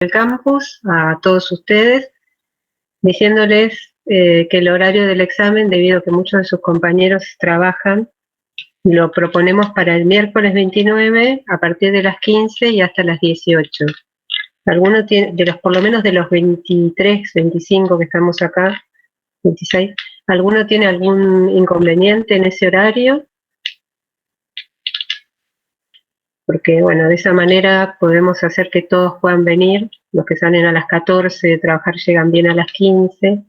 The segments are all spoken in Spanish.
el campus a todos ustedes, diciéndoles que el horario del examen, debido a que muchos de sus compañeros trabajan, lo proponemos para el miércoles 29 a partir de las 15 y hasta las 18. Algunos por lo menos de los 23, 25 que estamos acá, 26, ¿alguno tiene algún inconveniente en ese horario? Porque, bueno, de esa manera podemos hacer que todos puedan venir. Los que salen a las 14 de trabajar llegan bien a las 15.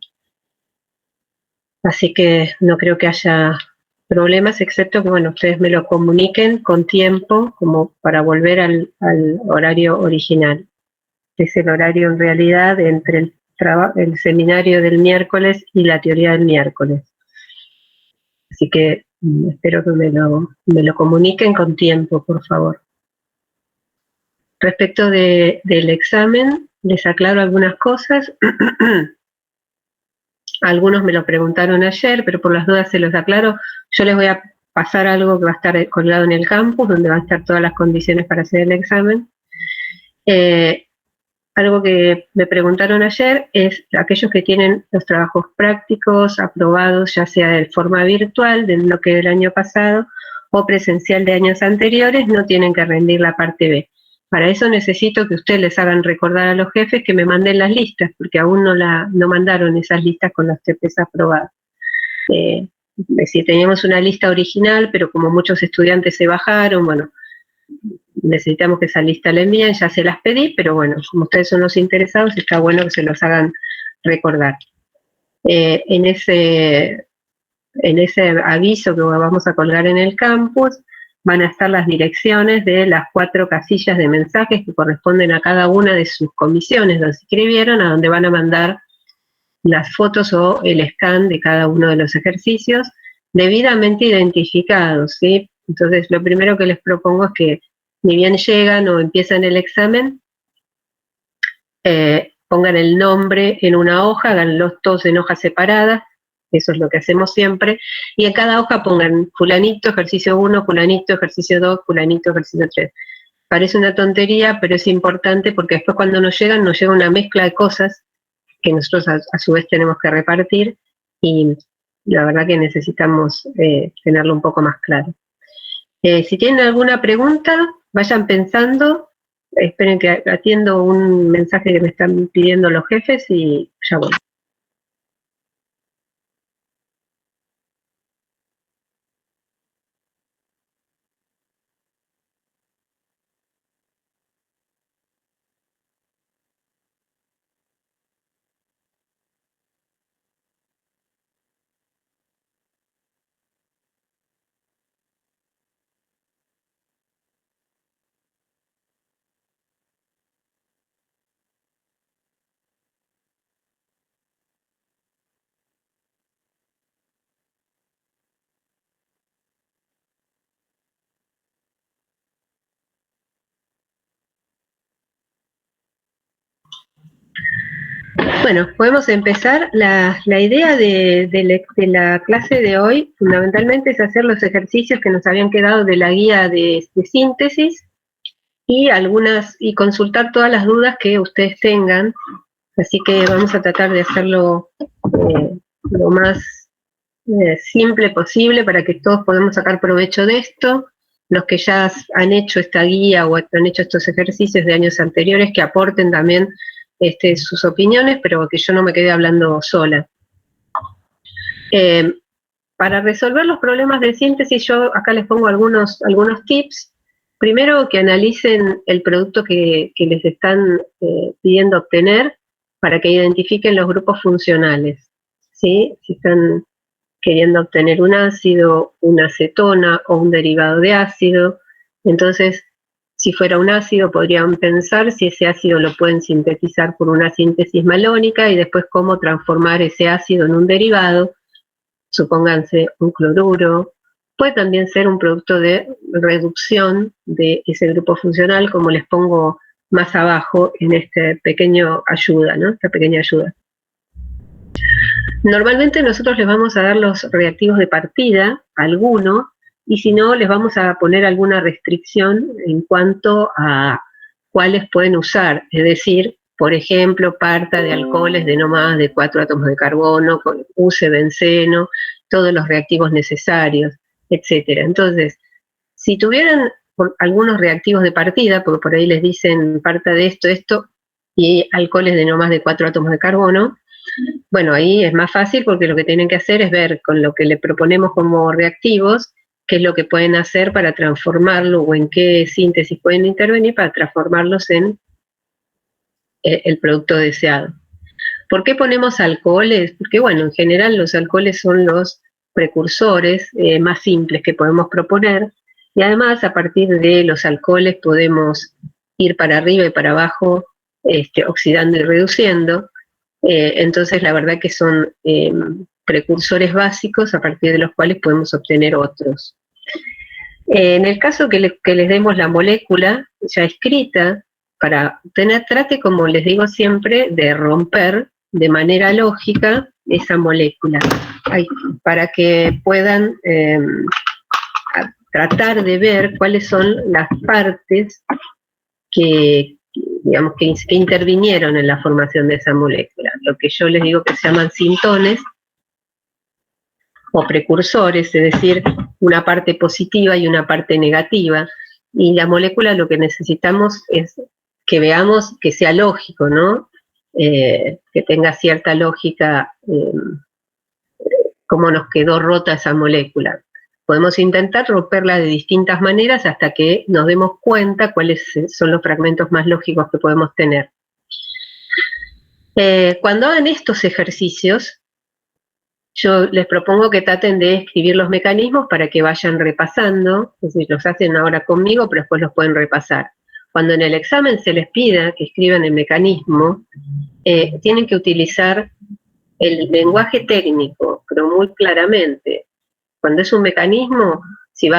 Así que no creo que haya problemas, excepto que, bueno, ustedes me lo comuniquen con tiempo, como para volver al horario original. Es el horario en realidad entre el seminario del miércoles y la teoría del miércoles. Así que espero que me lo comuniquen con tiempo, por favor. Respecto del examen, les aclaro algunas cosas. Algunos me lo preguntaron ayer, pero por las dudas se los aclaro. Yo les voy a pasar algo que va a estar colgado en el campus, donde van a estar todas las condiciones para hacer el examen. Algo que me preguntaron ayer es aquellos que tienen los trabajos prácticos aprobados, ya sea de forma virtual, del bloque del año pasado, o presencial de años anteriores, no tienen que rendir la parte B. Para eso necesito que ustedes les hagan recordar a los jefes que me manden las listas, porque aún no mandaron esas listas con los TPs aprobados. Si teníamos una lista original, pero como muchos estudiantes se bajaron, bueno, necesitamos que esa lista la envíen, ya se las pedí, pero bueno, como ustedes son los interesados, está bueno que se los hagan recordar. En ese aviso que vamos a colgar en el campus, van a estar las direcciones de las 4 casillas de mensajes que corresponden a cada una de sus comisiones donde se inscribieron, a donde van a mandar las fotos o el scan de cada uno de los ejercicios, debidamente identificados, ¿sí? Entonces, lo primero que les propongo es que, ni bien llegan o empiezan el examen, pongan el nombre en una hoja, háganlos todos en hojas separadas, eso es lo que hacemos siempre, y en cada hoja pongan fulanito, ejercicio 1, fulanito, ejercicio 2, fulanito, ejercicio 3. Parece una tontería, pero es importante porque después cuando nos llega una mezcla de cosas que nosotros a su vez tenemos que repartir, y la verdad que necesitamos tenerlo un poco más claro. Si tienen alguna pregunta, vayan pensando, esperen que atiendo un mensaje que me están pidiendo los jefes y ya voy. Bueno, podemos empezar. La idea de la clase de hoy fundamentalmente es hacer los ejercicios que nos habían quedado de la guía de síntesis y consultar todas las dudas que ustedes tengan. Así que vamos a tratar de hacerlo lo más simple posible para que todos podamos sacar provecho de esto. Los que ya han hecho esta guía o han hecho estos ejercicios de años anteriores, que aporten también sus opiniones, pero que yo no me quede hablando sola. Para resolver los problemas de síntesis, yo acá les pongo algunos tips. Primero, que analicen el producto que les están pidiendo obtener para que identifiquen los grupos funcionales, ¿sí? Si están queriendo obtener un ácido, una acetona o un derivado de ácido, entonces, si fuera un ácido, podrían pensar si ese ácido lo pueden sintetizar por una síntesis malónica y después cómo transformar ese ácido en un derivado, supónganse un cloruro. Puede también ser un producto de reducción de ese grupo funcional, como les pongo más abajo en esta pequeña ayuda, ¿no? Esta pequeña ayuda. Normalmente nosotros les vamos a dar los reactivos de partida, algunos, y si no, les vamos a poner alguna restricción en cuanto a cuáles pueden usar. Es decir, por ejemplo, parta de alcoholes de no más de 4 átomos de carbono, use benceno, todos los reactivos necesarios, etcétera. Entonces, si tuvieran algunos reactivos de partida, porque por ahí les dicen parta de esto, y alcoholes de no más de 4 átomos de carbono, bueno, ahí es más fácil porque lo que tienen que hacer es ver con lo que le proponemos como reactivos, qué es lo que pueden hacer para transformarlo o en qué síntesis pueden intervenir para transformarlos en el producto deseado. ¿Por qué ponemos alcoholes? Porque, bueno, en general los alcoholes son los precursores más simples que podemos proponer, y además a partir de los alcoholes podemos ir para arriba y para abajo, oxidando y reduciendo. Entonces la verdad que son precursores básicos a partir de los cuales podemos obtener otros. En el caso que les demos la molécula ya escrita, para obtener, trate, como les digo siempre, de romper de manera lógica esa molécula, para que puedan tratar de ver cuáles son las partes que intervinieron en la formación de esa molécula, lo que yo les digo que se llaman sintones o precursores, es decir, una parte positiva y una parte negativa, y la molécula lo que necesitamos es que veamos que sea lógico, ¿no? Que tenga cierta lógica, cómo nos quedó rota esa molécula. Podemos intentar romperla de distintas maneras hasta que nos demos cuenta cuáles son los fragmentos más lógicos que podemos tener. Cuando hagan estos ejercicios, yo les propongo que traten de escribir los mecanismos para que vayan repasando, es decir, los hacen ahora conmigo, pero después los pueden repasar. Cuando en el examen se les pida que escriban el mecanismo, tienen que utilizar el lenguaje técnico, pero muy claramente. Cuando es un mecanismo, si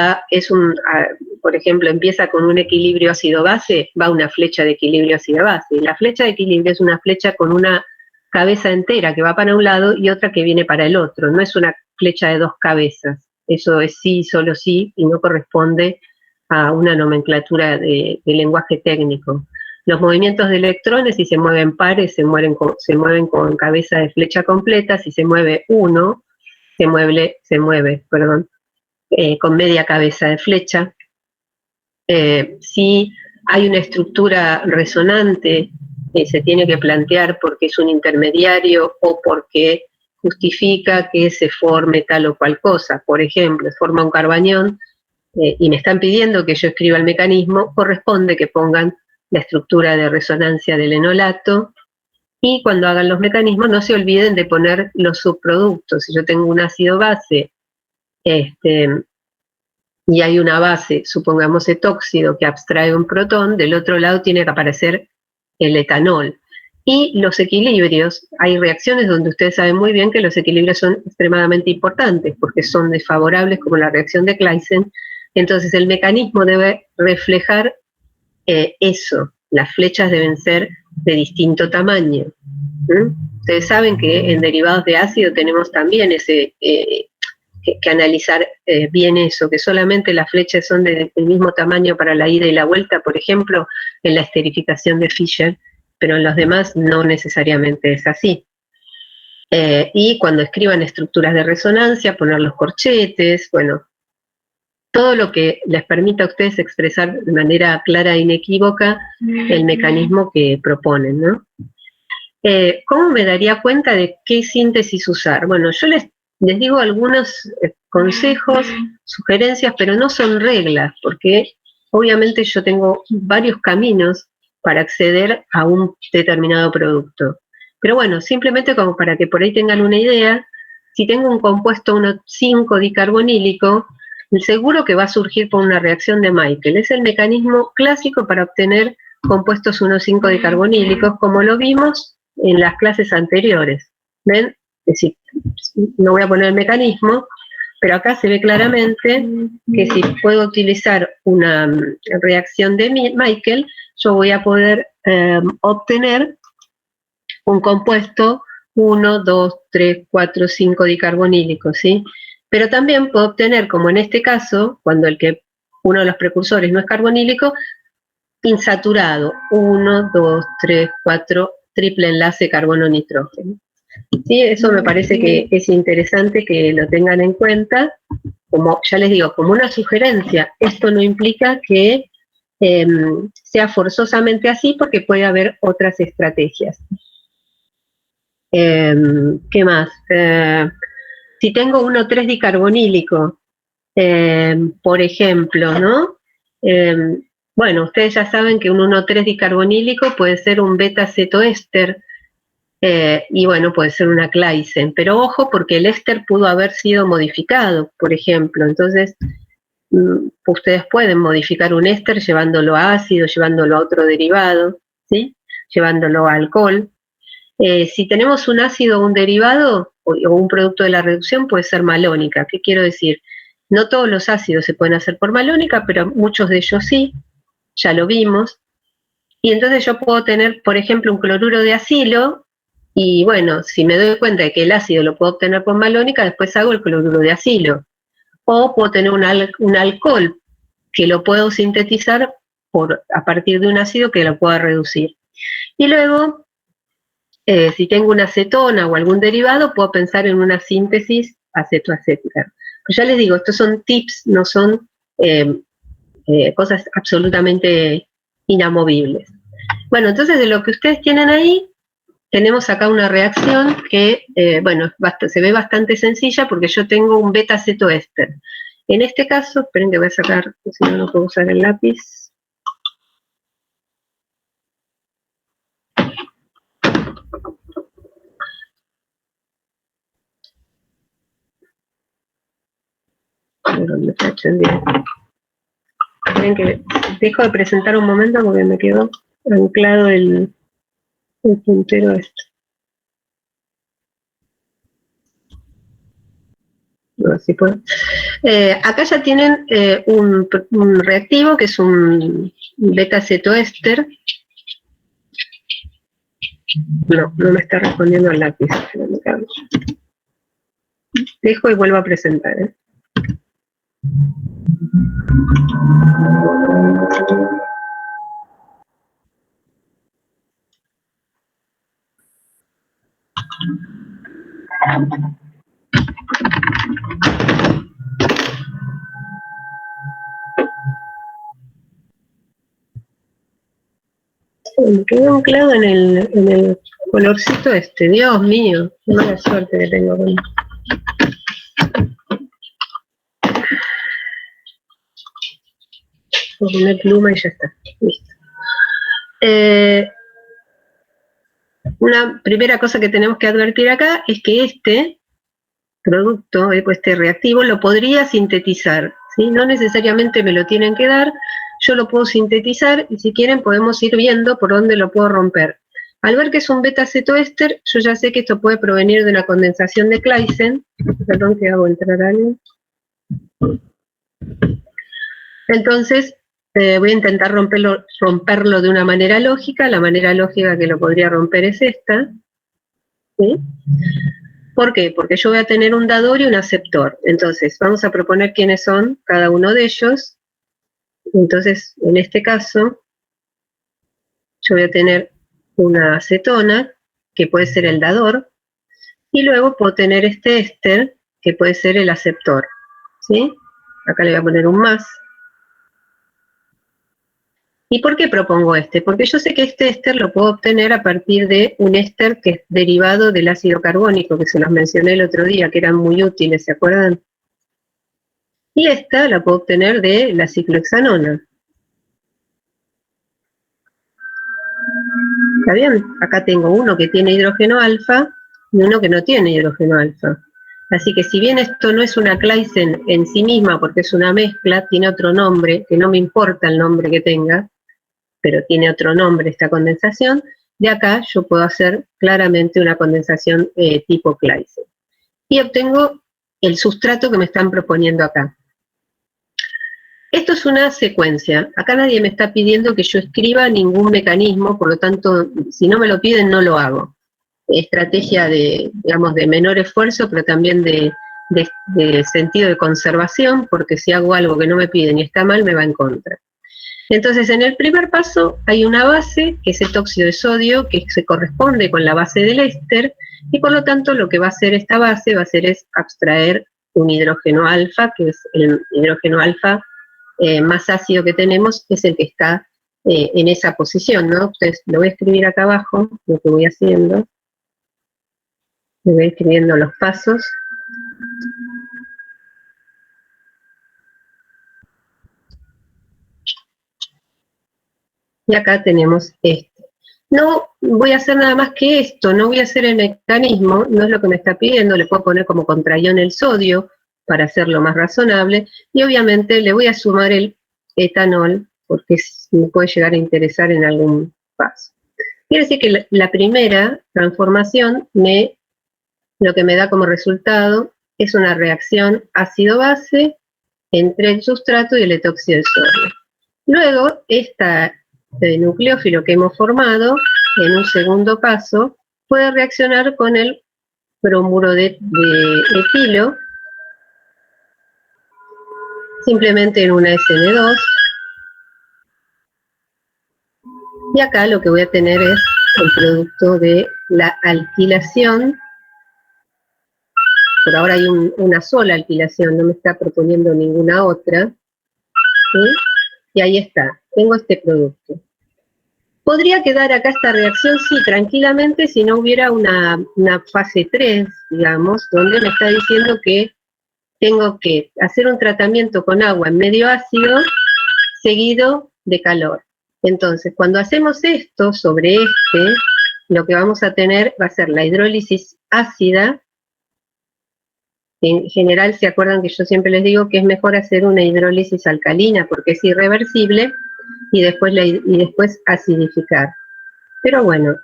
por ejemplo, empieza con un equilibrio ácido-base, va una flecha de equilibrio ácido-base. Y la flecha de equilibrio es una flecha con una cabeza entera que va para un lado y otra que viene para el otro. No es una flecha de dos cabezas. Eso es sí, solo sí, y no corresponde a una nomenclatura de lenguaje técnico. Los movimientos de electrones, si se mueven pares, se mueven con cabeza de flecha completa. Si se mueve uno, se mueve con media cabeza de flecha. Si hay una estructura resonante, se tiene que plantear porque es un intermediario o porque justifica que se forme tal o cual cosa. Por ejemplo, se forma un carbanión y me están pidiendo que yo escriba el mecanismo, corresponde que pongan la estructura de resonancia del enolato, y cuando hagan los mecanismos no se olviden de poner los subproductos. Si yo tengo un ácido base y hay una base, supongamos etóxido, que abstrae un protón, del otro lado tiene que aparecer el etanol. Y los equilibrios, hay reacciones donde ustedes saben muy bien que los equilibrios son extremadamente importantes porque son desfavorables, como la reacción de Claisen. Entonces el mecanismo debe reflejar eso. Las flechas deben ser de distinto tamaño. Ustedes saben que en derivados de ácido tenemos también que analizar bien eso, que solamente las flechas son del mismo tamaño para la ida y la vuelta, por ejemplo, en la esterificación de Fischer, pero en los demás no necesariamente es así. Y cuando escriban estructuras de resonancia, poner los corchetes, bueno, todo lo que les permita a ustedes expresar de manera clara e inequívoca el mecanismo que proponen, ¿no? ¿Cómo me daría cuenta de qué síntesis usar? Bueno, yo les digo algunos consejos, sugerencias, pero no son reglas, porque obviamente yo tengo varios caminos para acceder a un determinado producto. Pero bueno, simplemente como para que por ahí tengan una idea, si tengo un compuesto 1,5-dicarbonílico, seguro que va a surgir por una reacción de Michael. Es el mecanismo clásico para obtener compuestos 1,5-dicarbonílicos, como lo vimos en las clases anteriores. ¿Ven? Es decir, no voy a poner el mecanismo, pero acá se ve claramente que si puedo utilizar una reacción de Michael, yo voy a poder obtener un compuesto 1, 2, 3, 4, 5 dicarbonílico, ¿sí? Pero también puedo obtener, como en este caso, cuando uno de los precursores no es carbonílico, insaturado, 1, 2, 3, 4, triple enlace carbono-nitrógeno. ¿Sí? Eso me parece que es interesante que lo tengan en cuenta, como ya les digo, como una sugerencia. Esto no implica que sea forzosamente así, porque puede haber otras estrategias. ¿Qué más? Si tengo 1,3 dicarbonílico, por ejemplo, ¿no? Bueno, ustedes ya saben que un 1,3 dicarbonílico puede ser un beta-cetoéster, y bueno, puede ser una Claisen, pero ojo, porque el éster pudo haber sido modificado, por ejemplo. Entonces ustedes pueden modificar un éster llevándolo a ácido, llevándolo a otro derivado, ¿sí? Llevándolo a alcohol. Si tenemos un ácido o un derivado, o un producto de la reducción, puede ser malónica. ¿Qué quiero decir? No todos los ácidos se pueden hacer por malónica, pero muchos de ellos sí, ya lo vimos. Y entonces yo puedo tener, por ejemplo, un cloruro de acilo, y bueno, si me doy cuenta de que el ácido lo puedo obtener por malónica, después hago el cloruro de acilo. O puedo tener un alcohol que lo puedo sintetizar a partir de un ácido que lo pueda reducir. Y luego, si tengo una acetona o algún derivado, puedo pensar en una síntesis acetoacética. Pues ya les digo, estos son tips, no son cosas absolutamente inamovibles. Bueno, entonces de lo que ustedes tienen ahí, tenemos acá una reacción que, bueno, se ve bastante sencilla porque yo tengo un beta-cetoéster. En este caso, esperen que voy a sacar, si no, no puedo usar el lápiz. Esperen que dejo de presentar un momento porque me quedó anclado el puntero este. No, si puedo. Acá ya tienen un reactivo que es un beta-cetoéster. No me está respondiendo al lápiz. Dejo y vuelvo a presentar. Me quedó anclado en el colorcito este. Dios mío, qué mala suerte que tengo con esto. Voy a poner pluma y ya está. Listo. Una primera cosa que tenemos que advertir acá es que este producto, este reactivo, lo podría sintetizar, ¿sí? No necesariamente me lo tienen que dar, yo lo puedo sintetizar y si quieren podemos ir viendo por dónde lo puedo romper. Al ver que es un beta-cetoéster, yo ya sé que esto puede provenir de una condensación de Claisen. Perdón que hago entrar a alguien. Entonces, voy a intentar romperlo de una manera lógica. La manera lógica que lo podría romper es esta, ¿sí? ¿Por qué? Porque yo voy a tener un dador y un aceptor. Entonces, vamos a proponer quiénes son cada uno de ellos. Entonces, en este caso, yo voy a tener una acetona, que puede ser el dador, y luego puedo tener este éster, que puede ser el aceptor, ¿sí? Acá le voy a poner un más. ¿Y por qué propongo este? Porque yo sé que este éster lo puedo obtener a partir de un éster que es derivado del ácido carbónico, que se los mencioné el otro día, que eran muy útiles, ¿se acuerdan? Y esta la puedo obtener de la ciclohexanona. ¿Está bien? Acá tengo uno que tiene hidrógeno alfa y uno que no tiene hidrógeno alfa. Así que si bien esto no es una Claisen en sí misma, porque es una mezcla, tiene otro nombre, que no me importa el nombre que tenga, pero tiene otro nombre esta condensación, de acá yo puedo hacer claramente una condensación tipo Claisen. Y obtengo el sustrato que me están proponiendo acá. Esto es una secuencia. Acá nadie me está pidiendo que yo escriba ningún mecanismo, por lo tanto, si no me lo piden, no lo hago. Estrategia de, digamos, de menor esfuerzo, pero también de sentido de conservación, porque si hago algo que no me piden y está mal, me va en contra. Entonces, en el primer paso hay una base, que es el óxido de sodio, que se corresponde con la base del éster, y por lo tanto lo que va a hacer esta base es abstraer un hidrógeno alfa, que es el hidrógeno alfa más ácido que tenemos, es el que está en esa posición, ¿no? Entonces, lo voy a escribir acá abajo, lo que voy haciendo. Me voy escribiendo los pasos. Y acá tenemos este. No voy a hacer nada más que esto, no voy a hacer el mecanismo, no es lo que me está pidiendo, le puedo poner como contraión el sodio para hacerlo más razonable, y obviamente le voy a sumar el etanol, porque me puede llegar a interesar en algún paso. Quiere decir que la primera transformación lo que me da como resultado es una reacción ácido-base entre el sustrato y el etóxido de sodio. Luego, este nucleófilo que hemos formado, en un segundo paso, puede reaccionar con el bromuro de etilo, simplemente en una SN2. Y acá lo que voy a tener es el producto de la alquilación. Por ahora hay una sola alquilación, no me está proponiendo ninguna otra. ¿Sí? Y ahí está, tengo este producto. Podría quedar acá esta reacción, sí, tranquilamente, si no hubiera una fase 3, digamos, donde me está diciendo que tengo que hacer un tratamiento con agua en medio ácido, seguido de calor. Entonces, cuando hacemos esto sobre lo que vamos a tener va a ser la hidrólisis ácida. En general, se acuerdan que yo siempre les digo que es mejor hacer una hidrólisis alcalina porque es irreversible y después acidificar. Pero bueno,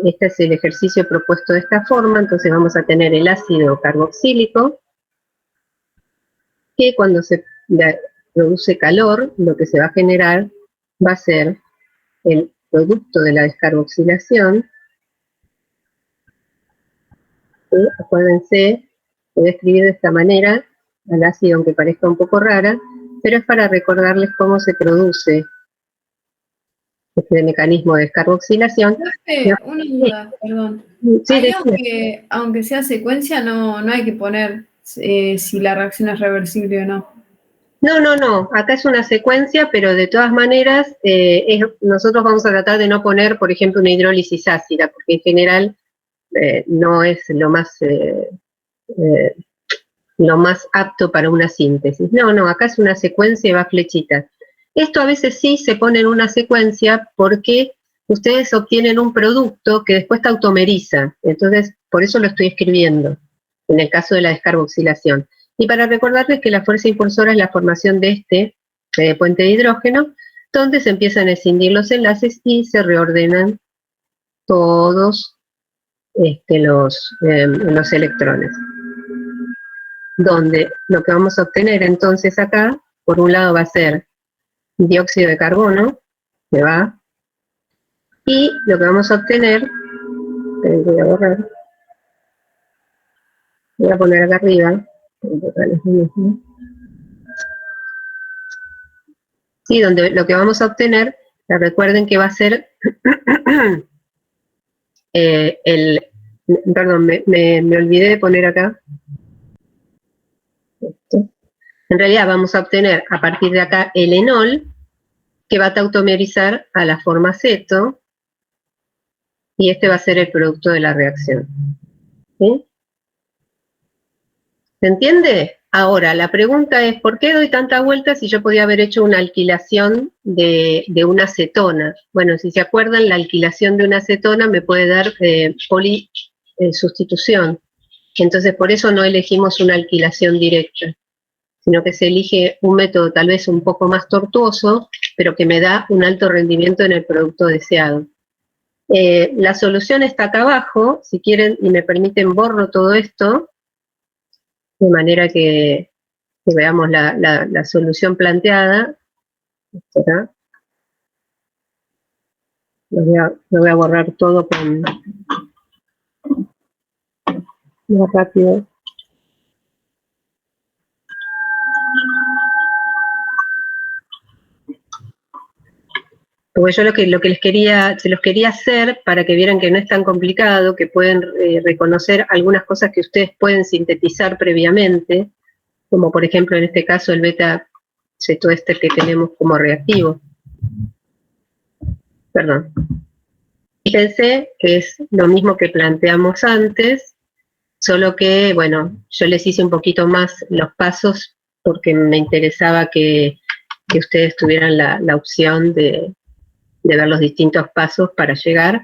este es el ejercicio propuesto de esta forma, entonces vamos a tener el ácido carboxílico, que cuando se produce calor, lo que se va a generar va a ser el producto de la descarboxilación. ¿Sí? Acuérdense, voy a escribir de esta manera, al ácido aunque parezca un poco rara, pero es para recordarles cómo se produce este mecanismo de descarboxilación. Una duda, perdón. Sí, Ahí, aunque sea secuencia, no hay que poner si la reacción es reversible o no. No, acá es una secuencia, pero de todas maneras nosotros vamos a tratar de no poner, por ejemplo, una hidrólisis ácida, porque en general no es lo más apto para una síntesis. No, acá es una secuencia y va flechita. Esto a veces sí se pone en una secuencia porque ustedes obtienen un producto que después te automeriza, entonces por eso lo estoy escribiendo, en el caso de la descarboxilación. Y para recordarles que la fuerza impulsora es la formación de este puente de hidrógeno, donde se empiezan a escindir los enlaces y se reordenan todos los electrones. Donde lo que vamos a obtener entonces acá, por un lado va a ser dióxido de carbono, que va, y lo que vamos a obtener, voy a borrar, voy a poner acá arriba, sí, donde lo que vamos a obtener, recuerden que va a ser perdón, me olvidé de poner acá, esto. En realidad vamos a obtener a partir de acá el enol, que va a tautomerizar a la forma ceto, y este va a ser el producto de la reacción. ¿Sí? ¿Se entiende? Ahora, la pregunta es, ¿por qué doy tanta vuelta si yo podía haber hecho una alquilación de una acetona? Bueno, si se acuerdan, la alquilación de una acetona me puede dar sustitución. Entonces, por eso no elegimos una alquilación directa, sino que se elige un método tal vez un poco más tortuoso, pero que me da un alto rendimiento en el producto deseado. La solución está acá abajo, si quieren y me permiten borro todo esto, de manera que veamos la solución planteada. ¿Será? Lo voy a borrar todo más rápido. Porque yo se los quería hacer para que vieran que no es tan complicado, que pueden reconocer algunas cosas que ustedes pueden sintetizar previamente, como por ejemplo en este caso el beta-cetoéster que tenemos como reactivo. Perdón. Fíjense que es lo mismo que planteamos antes, solo que, bueno, yo les hice un poquito más los pasos porque me interesaba que ustedes tuvieran la opción de ver los distintos pasos para llegar,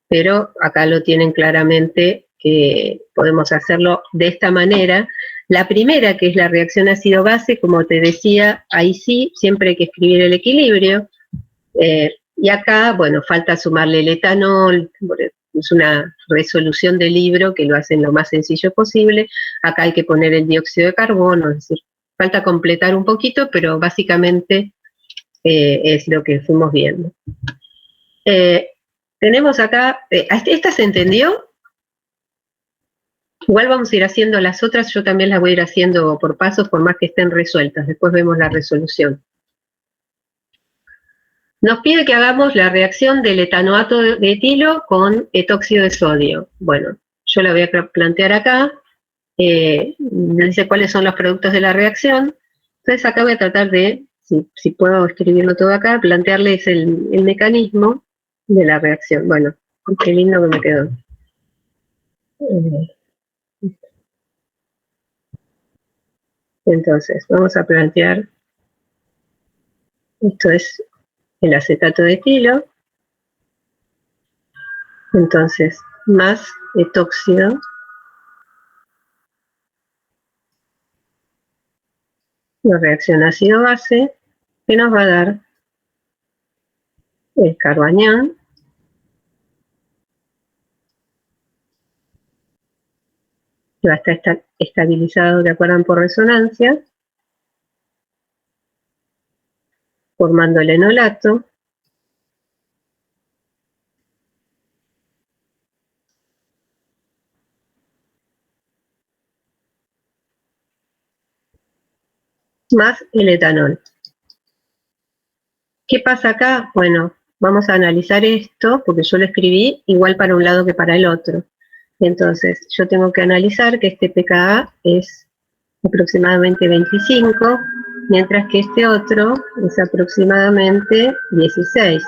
pero acá lo tienen claramente que podemos hacerlo de esta manera. La primera, que es la reacción ácido-base, como te decía, ahí sí, siempre hay que escribir el equilibrio, y acá, bueno, falta sumarle el etanol, es una resolución del libro que lo hacen lo más sencillo posible. Acá hay que poner el dióxido de carbono, es decir, falta completar un poquito, pero básicamente es lo que fuimos viendo. Tenemos acá, ¿esta se entendió? Igual vamos a ir haciendo las otras, yo también las voy a ir haciendo por pasos, por más que estén resueltas, después vemos la resolución. Nos pide que hagamos la reacción del etanoato de etilo con etóxido de sodio. Bueno, yo la voy a plantear acá, me dice cuáles son los productos de la reacción, entonces acá voy a tratar de, si puedo escribirlo todo acá, plantearles el mecanismo de la reacción. Bueno, qué lindo que me quedó. Entonces, vamos a plantear, esto es el acetato de etilo, entonces, más etóxido, la reacción ácido-base, que nos va a dar el carbanión, que va a estar estabilizado, ¿de acuerdo? Por resonancia, formando el enolato, más el etanol. ¿Qué pasa acá? Bueno, vamos a analizar esto, porque yo lo escribí igual para un lado que para el otro. Entonces, yo tengo que analizar que este pKa es aproximadamente 25, mientras que este otro es aproximadamente 16.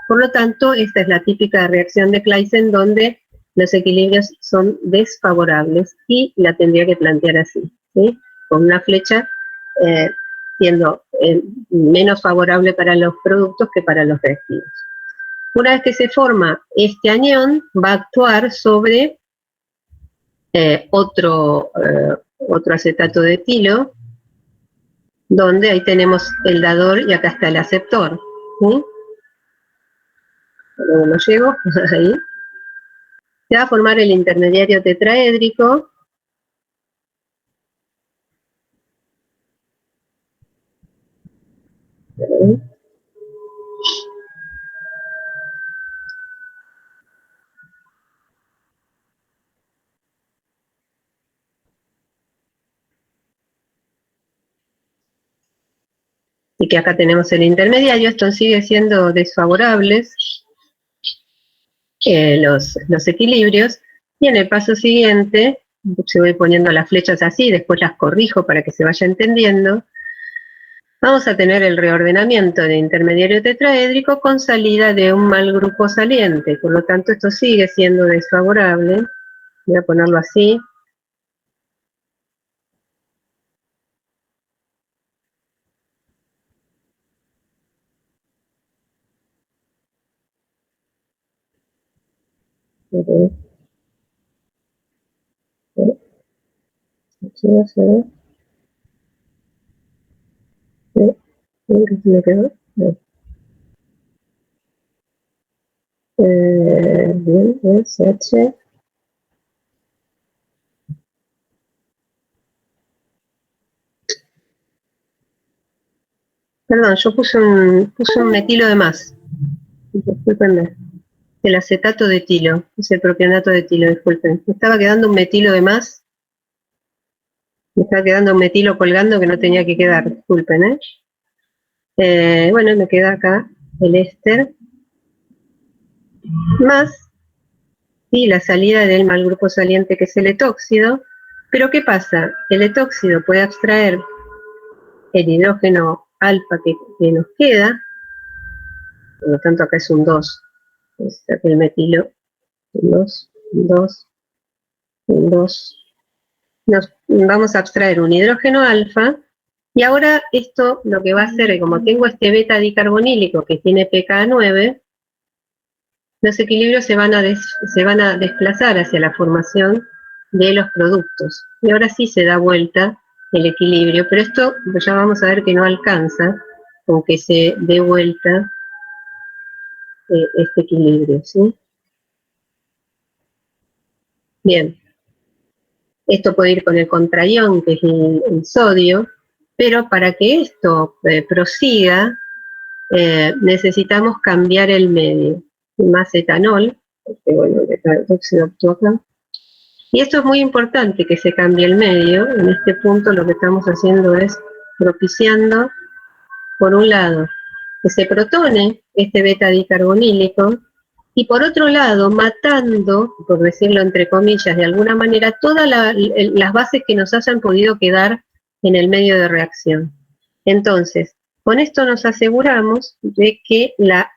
Por lo tanto, esta es la típica reacción de Claisen donde los equilibrios son desfavorables y la tendría que plantear así, ¿sí? Con una flecha siendo menos favorable para los productos que para los reactivos. Una vez que se forma este anión, va a actuar sobre otro acetato de etilo, donde ahí tenemos el dador y acá está el aceptor. ¿Sí? Luego lo llevo, ahí. Se va a formar el intermediario tetraédrico. ¿Sí? Y que acá tenemos el intermediario, esto sigue siendo desfavorables los equilibrios, y en el paso siguiente, se voy poniendo las flechas así, después las corrijo para que se vaya entendiendo, vamos a tener el reordenamiento de intermediario tetraédrico con salida de un mal grupo saliente, por lo tanto esto sigue siendo desfavorable, voy a ponerlo así. Aquí va a ser. ¿Me quedó? Bien, es H. Perdón, yo puse un metilo de más. Disculpenme. El acetato de etilo, es el propionato de etilo, disculpen. Me estaba quedando un metilo de más. Me estaba quedando un metilo colgando que no tenía que quedar, disculpen, Bueno, me queda acá el éster más ¿sí? La salida del mal grupo saliente que es el etóxido. Pero ¿qué pasa? El etóxido puede abstraer el hidrógeno alfa que nos queda, por lo tanto acá es un 2, es el metilo, un 2, un 2, un 2. Nos vamos a abstraer un hidrógeno alfa, y ahora esto lo que va a hacer, como tengo este beta dicarbonílico que tiene pKa9, los equilibrios se van a desplazar hacia la formación de los productos. Y ahora sí se da vuelta el equilibrio, pero esto ya vamos a ver que no alcanza con que se dé vuelta este equilibrio, ¿sí? Bien, esto puede ir con el contraión, que es el sodio, pero para que esto prosiga, necesitamos cambiar el medio, más etanol, porque bueno, el óxido actúa acá. Y esto es muy importante que se cambie el medio. En este punto lo que estamos haciendo es propiciando, por un lado, que se protone este beta dicarbonílico, y por otro lado, matando, por decirlo entre comillas, de alguna manera, todas las bases que nos hayan podido quedar en el medio de reacción. Entonces, con esto nos aseguramos de que la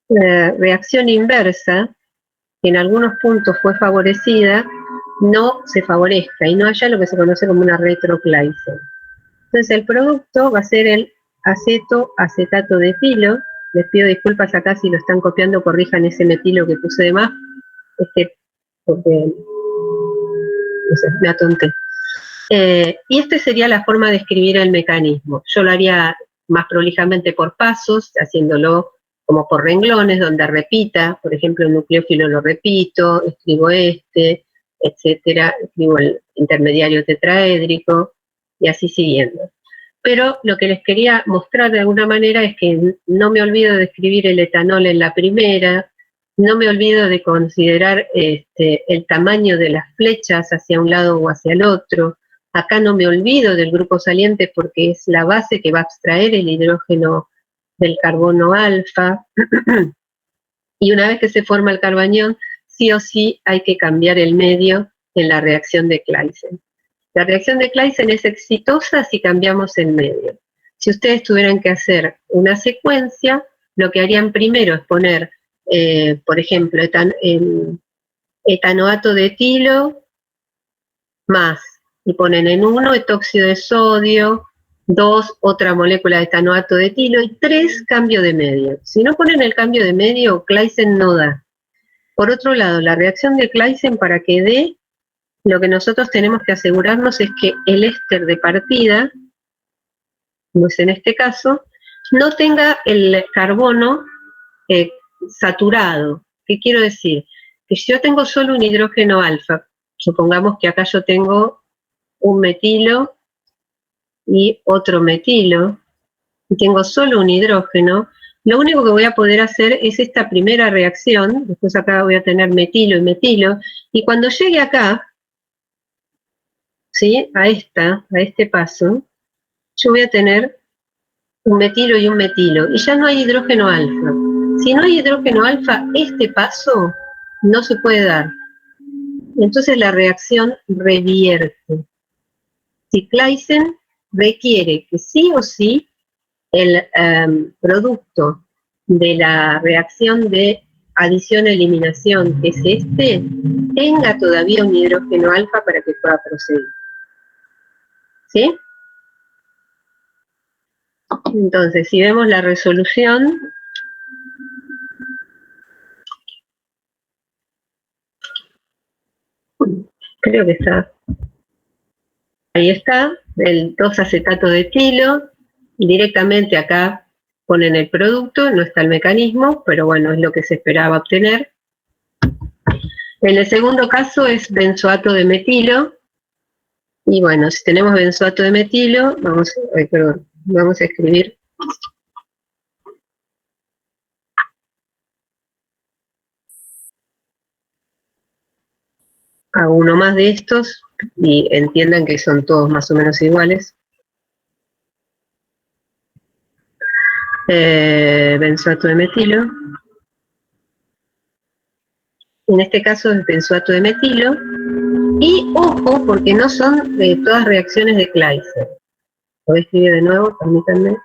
reacción inversa, que en algunos puntos fue favorecida, no se favorezca y no haya lo que se conoce como una retroclaise. Entonces el producto va a ser el acetato de etilo. Les pido disculpas acá si lo están copiando, corrijan ese metilo que puse de más, porque no sé, me atonté. Y esta sería la forma de escribir el mecanismo. Yo lo haría más prolijamente por pasos, haciéndolo como por renglones, donde repita, por ejemplo, el nucleófilo lo repito, escribo etcétera, escribo el intermediario tetraédrico, y así siguiendo. Pero lo que les quería mostrar de alguna manera es que no me olvido de escribir el etanol en la primera, no me olvido de considerar el tamaño de las flechas hacia un lado o hacia el otro. Acá no me olvido del grupo saliente porque es la base que va a abstraer el hidrógeno del carbono alfa. Y una vez que se forma el carbanión, sí o sí hay que cambiar el medio en la reacción de Claisen. La reacción de Claisen es exitosa si cambiamos el medio. Si ustedes tuvieran que hacer una secuencia, lo que harían primero es poner, por ejemplo, etanoato de etilo más, y ponen en 1 etóxido de sodio, 2 otra molécula de etanoato de etilo, y 3 cambio de medio. Si no ponen el cambio de medio, Claisen no da. Por otro lado, la reacción de Claisen, para que dé, lo que nosotros tenemos que asegurarnos es que el éster de partida, pues en este caso, no tenga el carbono saturado. ¿Qué quiero decir? Que si yo tengo solo un hidrógeno alfa, supongamos que acá yo tengo un metilo y otro metilo, y tengo solo un hidrógeno, lo único que voy a poder hacer es esta primera reacción, después acá voy a tener metilo y metilo, y cuando llegue acá, ¿sí? A este paso, yo voy a tener un metilo y un metilo, y ya no hay hidrógeno alfa. Si no hay hidrógeno alfa, este paso no se puede dar. Entonces la reacción revierte. Si Claisen requiere que sí o sí el producto de la reacción de adición-eliminación, que es tenga todavía un hidrógeno alfa para que pueda proceder. ¿Sí? Entonces, si vemos la resolución, creo que está, ahí está, el 2-acetato de etilo, y directamente acá ponen el producto, no está el mecanismo, pero bueno, es lo que se esperaba obtener. En el segundo caso es benzoato de metilo, y bueno, si tenemos benzoato de metilo, vamos a escribir a uno más de estos, y entiendan que son todos más o menos iguales. Benzoato de metilo. en este caso es benzoato de metilo, y ojo, porque no son todas reacciones de Claisen. Voy a escribir de nuevo, permítanme.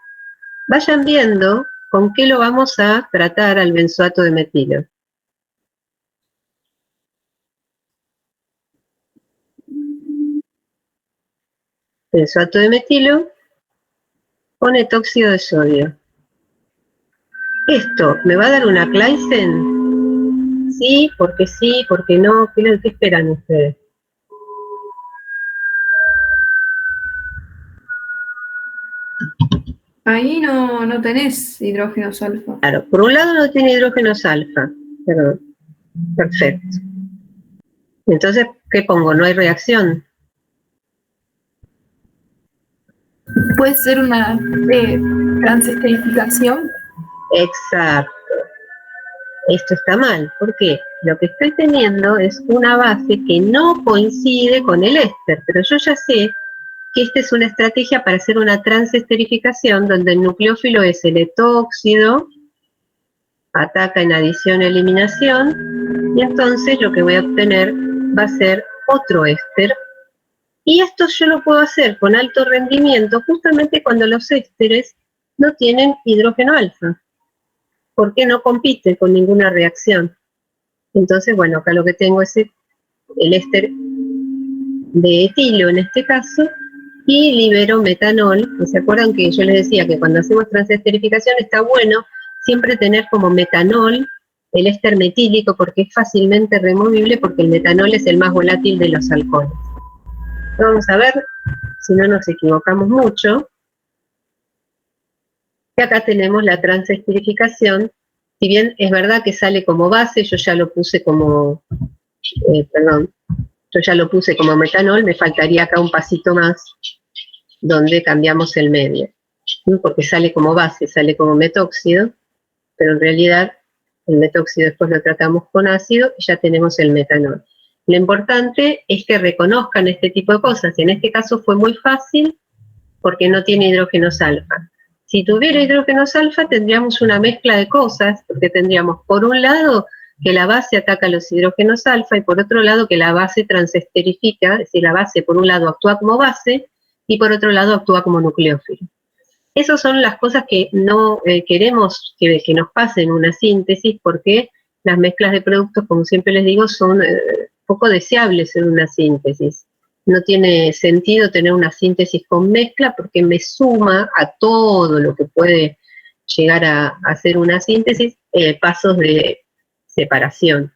Vayan viendo con qué lo vamos a tratar al benzoato de metilo. Benzoato de metilo con etóxido de sodio. ¿Esto me va a dar una Claisen? Sí, porque no. ¿Qué esperan ustedes? Ahí no tenés hidrógenos alfa. Claro, por un lado no tiene hidrógenos alfa. Perdón. Perfecto. Entonces, ¿qué pongo? No hay reacción. Puede ser una transesterificación. Exacto. Esto está mal. ¿Por qué? Lo que estoy teniendo es una base que no coincide con el éster, pero yo ya sé que esta es una estrategia para hacer una transesterificación donde el nucleófilo es el etóxido, ataca en adición-eliminación, y entonces lo que voy a obtener va a ser otro éster. Y esto yo lo puedo hacer con alto rendimiento justamente cuando los ésteres no tienen hidrógeno alfa, porque no compite con ninguna reacción. Entonces, bueno, acá lo que tengo es el éster de etilo en este caso, y libero metanol. ¿Se acuerdan que yo les decía que cuando hacemos transesterificación está bueno siempre tener como metanol el éster metílico porque es fácilmente removible, porque el metanol es el más volátil de los alcoholes? Vamos a ver si no nos equivocamos mucho. Y acá tenemos la transesterificación. Si bien es verdad que sale como base, yo ya lo puse como, yo ya lo puse como metanol, me faltaría acá un pasito más donde cambiamos el medio, ¿no? Porque sale como base, sale como metóxido, pero en realidad el metóxido después lo tratamos con ácido y ya tenemos el metanol. Lo importante es que reconozcan este tipo de cosas, y en este caso fue muy fácil porque no tiene hidrógenos alfa. Si tuviera hidrógenos alfa tendríamos una mezcla de cosas, porque tendríamos por un lado que la base ataca los hidrógenos alfa y por otro lado que la base transesterifica, es decir, la base por un lado actúa como base y por otro lado actúa como nucleófilo. Esas son las cosas que no queremos que nos pasen en una síntesis, porque las mezclas de productos, como siempre les digo, son poco deseables en una síntesis. No tiene sentido tener una síntesis con mezcla porque me suma a todo lo que puede llegar a hacer una síntesis pasos de separación.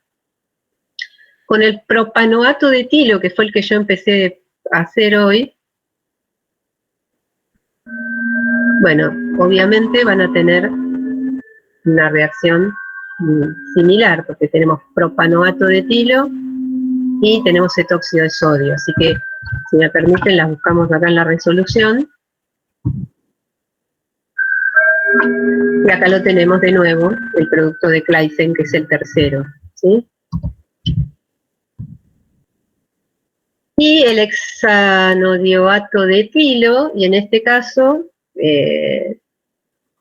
Con el propanoato de etilo, que fue el que yo empecé a hacer hoy, bueno, obviamente van a tener una reacción similar, porque tenemos propanoato de etilo y tenemos etóxido de sodio. Así que, si me permiten, las buscamos acá en la resolución. Y acá lo tenemos de nuevo, el producto de Claisen, que es el tercero, ¿sí? Y el hexanodioato de etilo, y en este caso,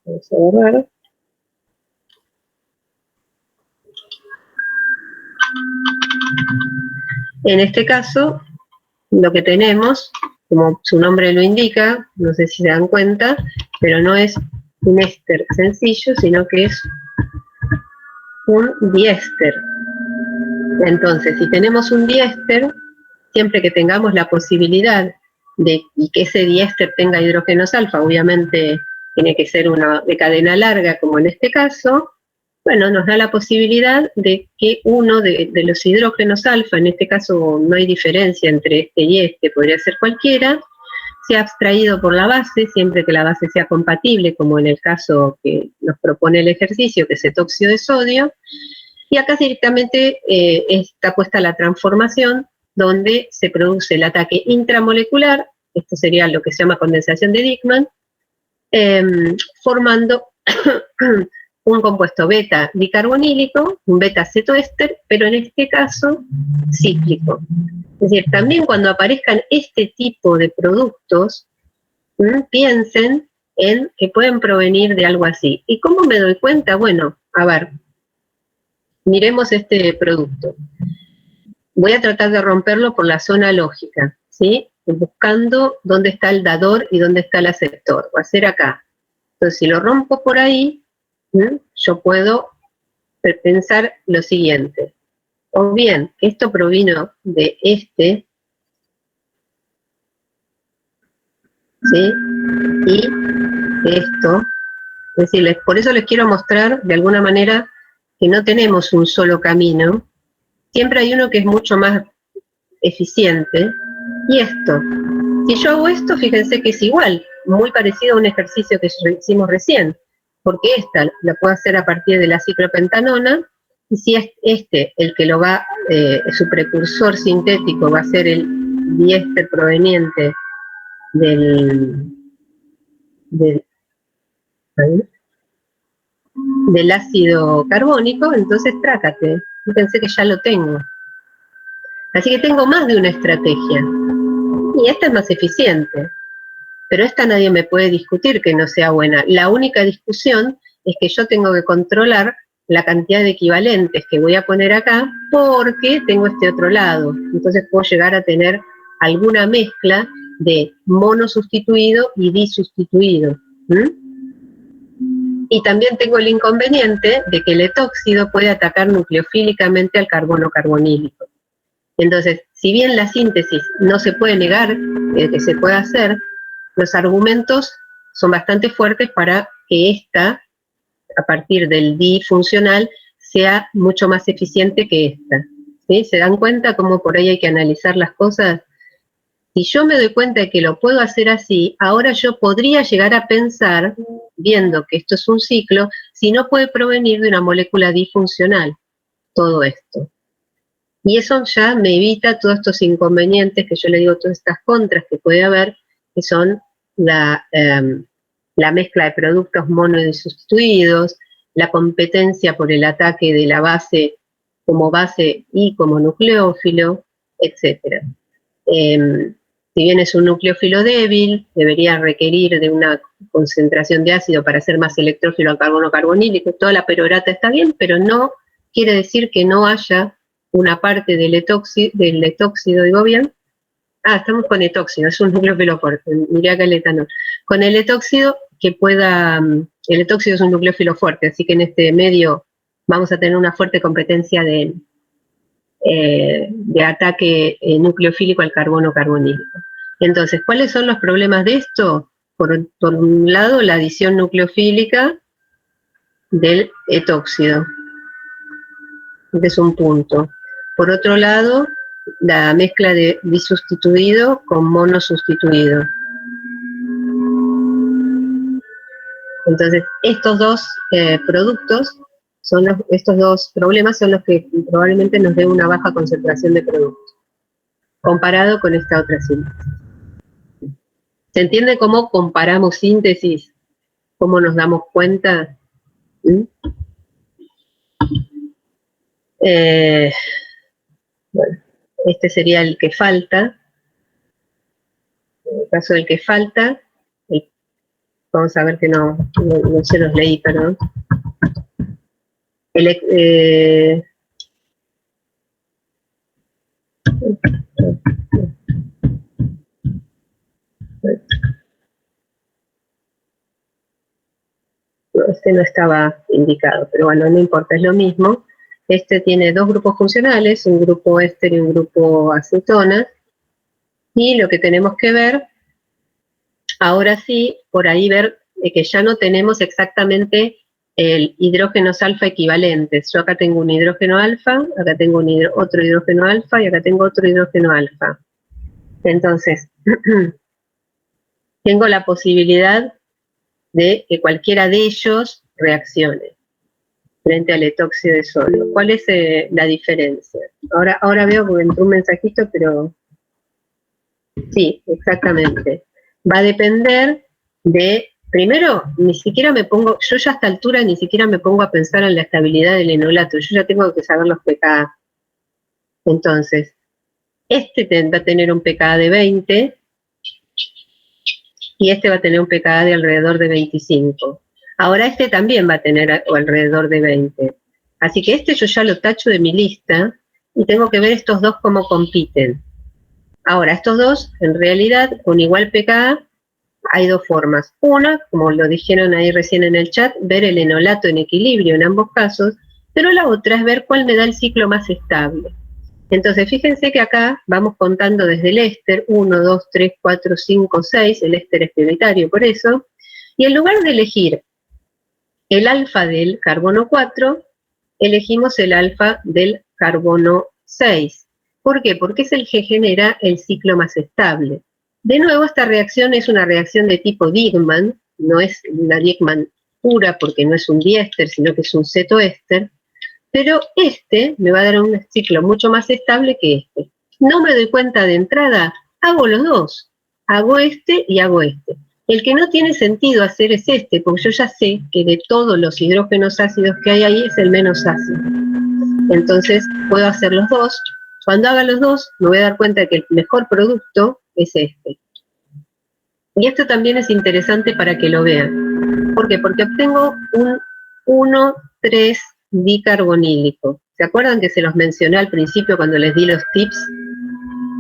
vamos a ver. En este caso, lo que tenemos, como su nombre lo indica, no sé si se dan cuenta, pero no es un éster sencillo, sino que es un diéster. Entonces, si tenemos un diéster, siempre que tengamos la posibilidad de que ese diéster tenga hidrógenos alfa, obviamente tiene que ser una de cadena larga, como en este caso, bueno, nos da la posibilidad de que uno de los hidrógenos alfa, en este caso no hay diferencia entre este y este, podría ser cualquiera, sea abstraído por la base, siempre que la base sea compatible, como en el caso que nos propone el ejercicio, que es etóxido de sodio, y acá directamente está puesta la transformación, donde se produce el ataque intramolecular, esto sería lo que se llama condensación de Dickmann, formando un compuesto beta dicarbonílico, un beta cetoéster, pero en este caso cíclico. Es decir, también cuando aparezcan este tipo de productos, piensen en que pueden provenir de algo así. ¿Y cómo me doy cuenta? Bueno, a ver, miremos este producto. Voy a tratar de romperlo por la zona lógica, ¿sí? Buscando dónde está el dador y dónde está el aceptor. Va a ser acá. Entonces, si lo rompo por ahí, yo puedo pensar lo siguiente. O bien, esto provino de este, ¿sí? Y esto. Es decir, por eso les quiero mostrar, de alguna manera, que no tenemos un solo camino. Siempre hay uno que es mucho más eficiente. Y esto. Si yo hago esto, fíjense que es igual, muy parecido a un ejercicio que hicimos recién, porque esta la puedo hacer a partir de la ciclopentanona, y si es este el que lo va, su precursor sintético va a ser el diéster proveniente del ácido carbónico, entonces trácate, fíjense que ya lo tengo. Así que tengo más de una estrategia, y esta es más eficiente. Pero esta nadie me puede discutir que no sea buena. La única discusión es que yo tengo que controlar la cantidad de equivalentes que voy a poner acá porque tengo este otro lado. Entonces puedo llegar a tener alguna mezcla de mono sustituido y disustituido. Y también tengo el inconveniente de que el etóxido puede atacar nucleofílicamente al carbono carbonílico. Entonces, si bien la síntesis no se puede negar que se puede hacer, los argumentos son bastante fuertes para que esta, a partir del difuncional, sea mucho más eficiente que esta. ¿Sí? ¿Se dan cuenta cómo por ahí hay que analizar las cosas? Si yo me doy cuenta de que lo puedo hacer así, ahora yo podría llegar a pensar, viendo que esto es un ciclo, si no puede provenir de una molécula difuncional, todo esto. Y eso ya me evita todos estos inconvenientes que yo le digo, todas estas contras que puede haber, que son la mezcla de productos monodisustituidos, la competencia por el ataque de la base como base y como nucleófilo, etc. Si bien es un nucleófilo débil, debería requerir de una concentración de ácido para ser más electrófilo al carbono carbonílico, toda la perorata está bien, pero no quiere decir que no haya una parte del etóxido, digo bien. Estamos con etóxido, es un nucleófilo fuerte, miré acá el etanol. Con el etóxido que pueda, el etóxido es un nucleófilo fuerte, así que en este medio vamos a tener una fuerte competencia de ataque nucleofílico al carbono carbonílico. Entonces, ¿cuáles son los problemas de esto? Por un lado, la adición nucleofílica del etóxido, que es un punto. Por otro lado, la mezcla de disustituido con monosustituido. Entonces, estos dos productos, estos dos problemas son los que probablemente nos den una baja concentración de producto, comparado con esta otra síntesis. ¿Se entiende cómo comparamos síntesis? ¿Cómo nos damos cuenta? Bueno, este sería el que falta. En el caso del que falta, vamos a ver que no se los leí, perdón. Este no estaba indicado, pero bueno, no importa, es lo mismo. Este tiene dos grupos funcionales, un grupo éster y un grupo acetona, y lo que tenemos que ver, ahora sí, por ahí ver que ya no tenemos exactamente el hidrógenos alfa equivalentes. Yo acá tengo un hidrógeno alfa, acá tengo otro hidrógeno alfa y acá tengo otro hidrógeno alfa. Entonces, tengo la posibilidad de que cualquiera de ellos reaccione frente al etóxido de sodio. ¿Cuál es la diferencia? Ahora veo que entró un mensajito, pero sí, exactamente. Va a depender de, primero, ni siquiera me pongo, yo ya a esta altura ni siquiera me pongo a pensar en la estabilidad del enolato, yo ya tengo que saber los pKa. Entonces, este va a tener un pKa de 20 y este va a tener un pKa de alrededor de 25. Ahora este también va a tener alrededor de 20. Así que este yo ya lo tacho de mi lista y tengo que ver estos dos cómo compiten. Ahora, estos dos, en realidad, con igual pKa, hay dos formas. Una, como lo dijeron ahí recién en el chat, ver el enolato en equilibrio en ambos casos, pero la otra es ver cuál me da el ciclo más estable. Entonces, fíjense que acá vamos contando desde el éster, 1, 2, 3, 4, 5, 6, el éster es prioritario por eso, y en lugar de elegir el alfa del carbono 4, elegimos el alfa del carbono 6. ¿Por qué? Porque es el que genera el ciclo más estable. De nuevo, esta reacción es una reacción de tipo Diekmann, no es una Diekmann pura porque no es un diéster, sino que es un cetoéster, pero este me va a dar un ciclo mucho más estable que este. No me doy cuenta de entrada, hago los dos, hago este y hago este. El que no tiene sentido hacer es este, porque yo ya sé que de todos los hidrógenos ácidos que hay ahí es el menos ácido. Entonces puedo hacer los dos. Cuando haga los dos, me voy a dar cuenta de que el mejor producto es este. Y esto también es interesante para que lo vean. ¿Por qué? Porque obtengo un 1,3 dicarbonílico. ¿Se acuerdan que se los mencioné al principio cuando les di los tips?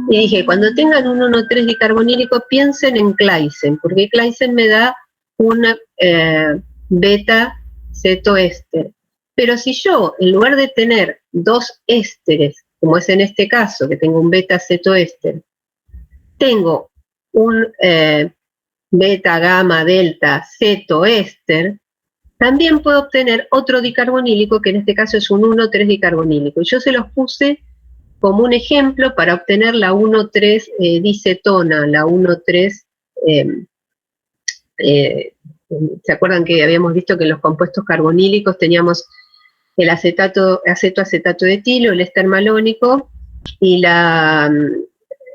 Y dije, cuando tengan un 1,3 dicarbonílico, piensen en Claisen, porque Claisen me da una beta cetoéster. Pero si yo, en lugar de tener dos ésteres, como es en este caso, que tengo un beta cetoéster, tengo un beta, gamma, delta, cetoéster, también puedo obtener otro dicarbonílico, que en este caso es un 1,3 dicarbonílico. Y yo se los puse como un ejemplo para obtener la 1,3 dicetona, la 1,3, ¿se acuerdan que habíamos visto que en los compuestos carbonílicos teníamos el acetato de etilo, el éster malónico, y la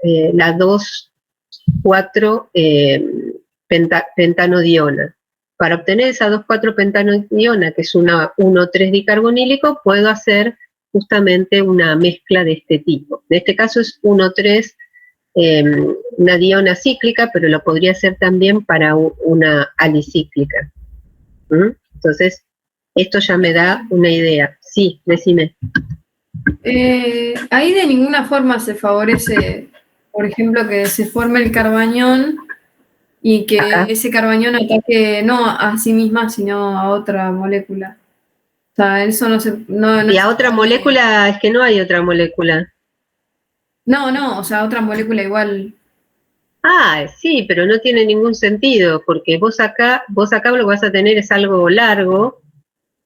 2,4 pentanodiona. Para obtener esa 2,4 pentanodiona, que es una 1,3 dicarbonílico, puedo hacer justamente una mezcla de este tipo. En este caso es 1,3, una diona cíclica, pero lo podría hacer también para una alicíclica. Entonces, esto ya me da una idea. Sí, decime. Ahí de ninguna forma se favorece, por ejemplo, que se forme el carbañón y que ese carbañón ataque no a sí misma, sino a otra molécula. O sea, eso no se... y a otra molécula, es que no hay otra molécula. No, o sea, otra molécula igual. Ah, sí, pero no tiene ningún sentido, porque vos acá lo que vas a tener es algo largo,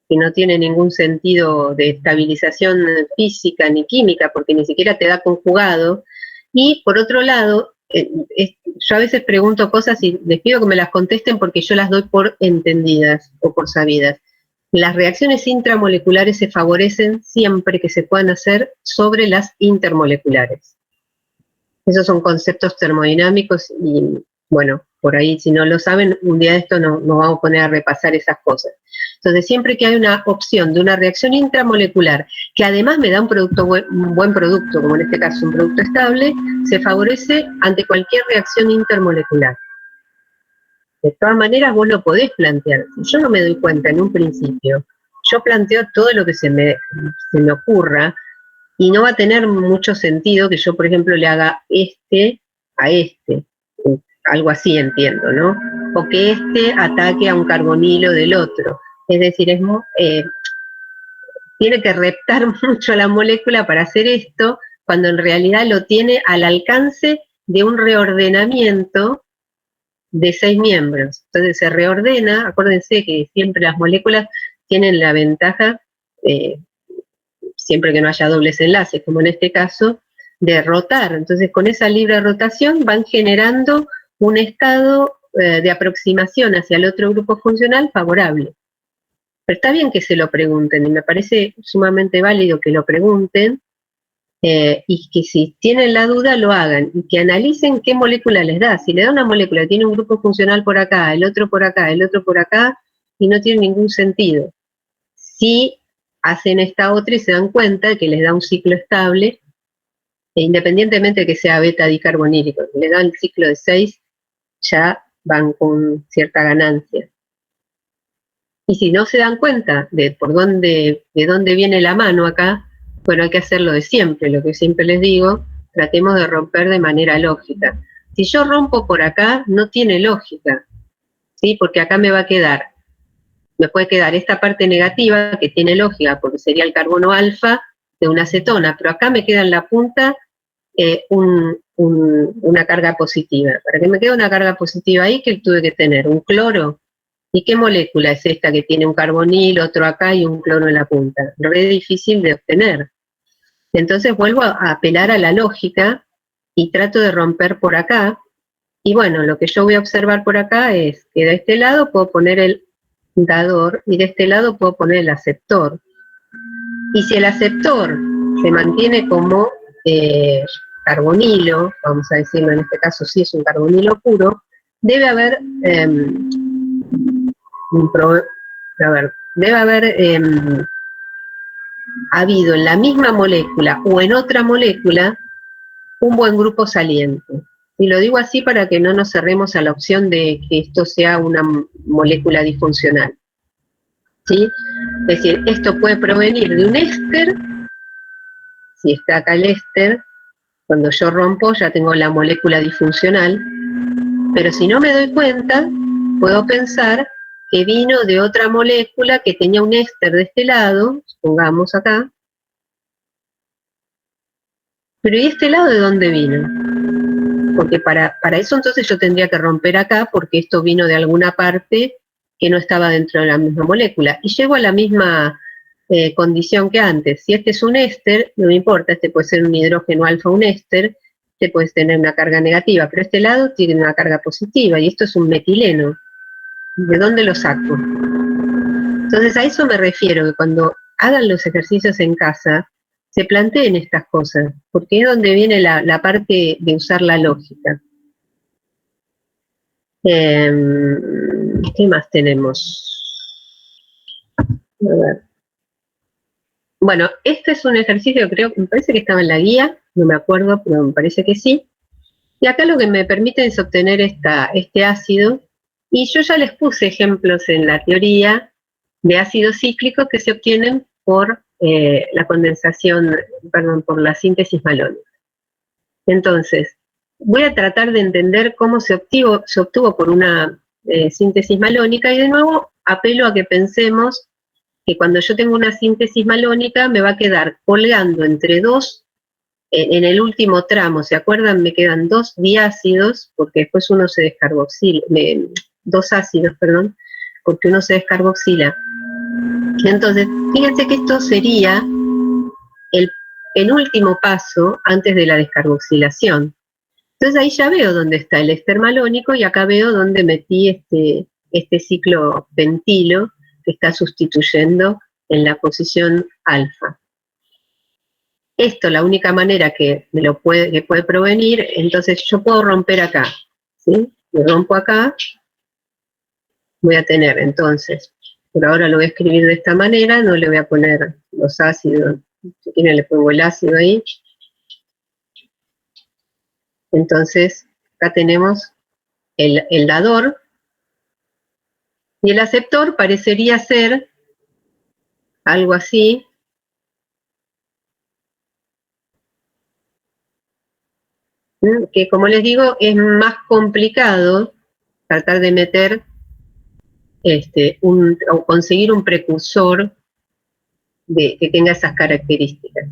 que no tiene ningún sentido de estabilización física ni química, porque ni siquiera te da conjugado. Y por otro lado, yo a veces pregunto cosas y les pido que me las contesten porque yo las doy por entendidas o por sabidas. Las reacciones intramoleculares se favorecen siempre que se puedan hacer sobre las intermoleculares. Esos son conceptos termodinámicos y, bueno, por ahí si no lo saben, un día de esto nos vamos a poner a repasar esas cosas. Entonces, siempre que hay una opción de una reacción intramolecular que además me da un buen producto, como en este caso un producto estable, se favorece ante cualquier reacción intermolecular. De todas maneras, vos lo podés plantear. Si yo no me doy cuenta en un principio, yo planteo todo lo que se me ocurra, y no va a tener mucho sentido que yo, por ejemplo, le haga este a este, algo así entiendo, ¿no? O que este ataque a un carbonilo del otro. Es decir, tiene que reptar mucho la molécula para hacer esto, cuando en realidad lo tiene al alcance de un reordenamiento de 6 miembros. Entonces se reordena, acuérdense que siempre las moléculas tienen la ventaja, siempre que no haya dobles enlaces, como en este caso, de rotar. Entonces, con esa libre rotación van generando un estado de aproximación hacia el otro grupo funcional favorable. Pero está bien que se lo pregunten, y me parece sumamente válido que lo pregunten, y que si tienen la duda lo hagan, y que analicen qué molécula les da. Si le da una molécula que tiene un grupo funcional por acá, el otro por acá, el otro por acá, y no tiene ningún sentido. Si hacen esta otra y se dan cuenta de que les da un ciclo estable, e independientemente de que sea beta dicarbonílico, si les dan el ciclo de 6, ya van con cierta ganancia. Y si no se dan cuenta de dónde viene la mano acá, bueno, hay que hacerlo de siempre, lo que siempre les digo, tratemos de romper de manera lógica. Si yo rompo por acá, no tiene lógica, ¿sí? Porque acá me puede quedar esta parte negativa que tiene lógica, porque sería el carbono alfa de una acetona, pero acá me queda en la punta una carga positiva. Para que me quede una carga positiva ahí, ¿qué tuve que tener? Un cloro. ¿Y qué molécula es esta que tiene un carbonil, otro acá y un cloro en la punta? Re difícil de obtener. Entonces vuelvo a apelar a la lógica y trato de romper por acá. Y bueno, lo que yo voy a observar por acá es que de este lado puedo poner el dador y de este lado puedo poner el aceptor. Y si el aceptor se mantiene como carbonilo, vamos a decirlo en este caso sí es un carbonilo puro, debe haber habido en la misma molécula o en otra molécula un buen grupo saliente. Y lo digo así para que no nos cerremos a la opción de que esto sea una molécula disfuncional. ¿Sí? Es decir, esto puede provenir de un éster, si está acá el éster, cuando yo rompo ya tengo la molécula disfuncional, pero si no me doy cuenta, puedo pensar que vino de otra molécula que tenía un éster de este lado, pongamos acá, pero ¿y este lado de dónde vino? Porque para eso entonces yo tendría que romper acá, porque esto vino de alguna parte que no estaba dentro de la misma molécula. Y llego a la misma condición que antes. Si este es un éster, no me importa, este puede ser un hidrógeno alfa, un éster, este puede tener una carga negativa, pero este lado tiene una carga positiva, y esto es un metileno. ¿De dónde lo saco? Entonces a eso me refiero, que cuando hagan los ejercicios en casa, se planteen estas cosas, porque es donde viene la parte de usar la lógica. ¿Qué más tenemos? A ver. Bueno, este es un ejercicio que me parece que estaba en la guía, no me acuerdo, pero me parece que sí. Y acá lo que me permite es obtener este ácido, y yo ya les puse ejemplos en la teoría de ácidos cíclicos que se obtienen por la condensación, perdón, por la síntesis malónica. Entonces, voy a tratar de entender cómo se obtuvo por una síntesis malónica, y de nuevo apelo a que pensemos que cuando yo tengo una síntesis malónica me va a quedar colgando entre dos, en el último tramo, ¿se acuerdan? Me quedan dos diácidos, porque después uno se descarboxila, dos ácidos, perdón, porque uno se descarboxila. Entonces, fíjense que esto sería el penúltimo paso antes de la descarboxilación. Entonces ahí ya veo dónde está el éster malónico, y acá veo dónde metí este ciclo pentilo que está sustituyendo en la posición alfa. Esto, la única manera que puede provenir, entonces yo puedo romper acá, ¿sí? Me rompo acá, voy a tener entonces, por ahora lo voy a escribir de esta manera, no le voy a poner los ácidos, si quieren le pongo el ácido ahí. Entonces, acá tenemos el dador, y el aceptor parecería ser algo así, que como les digo, es más complicado tratar de meter o conseguir un precursor que tenga esas características.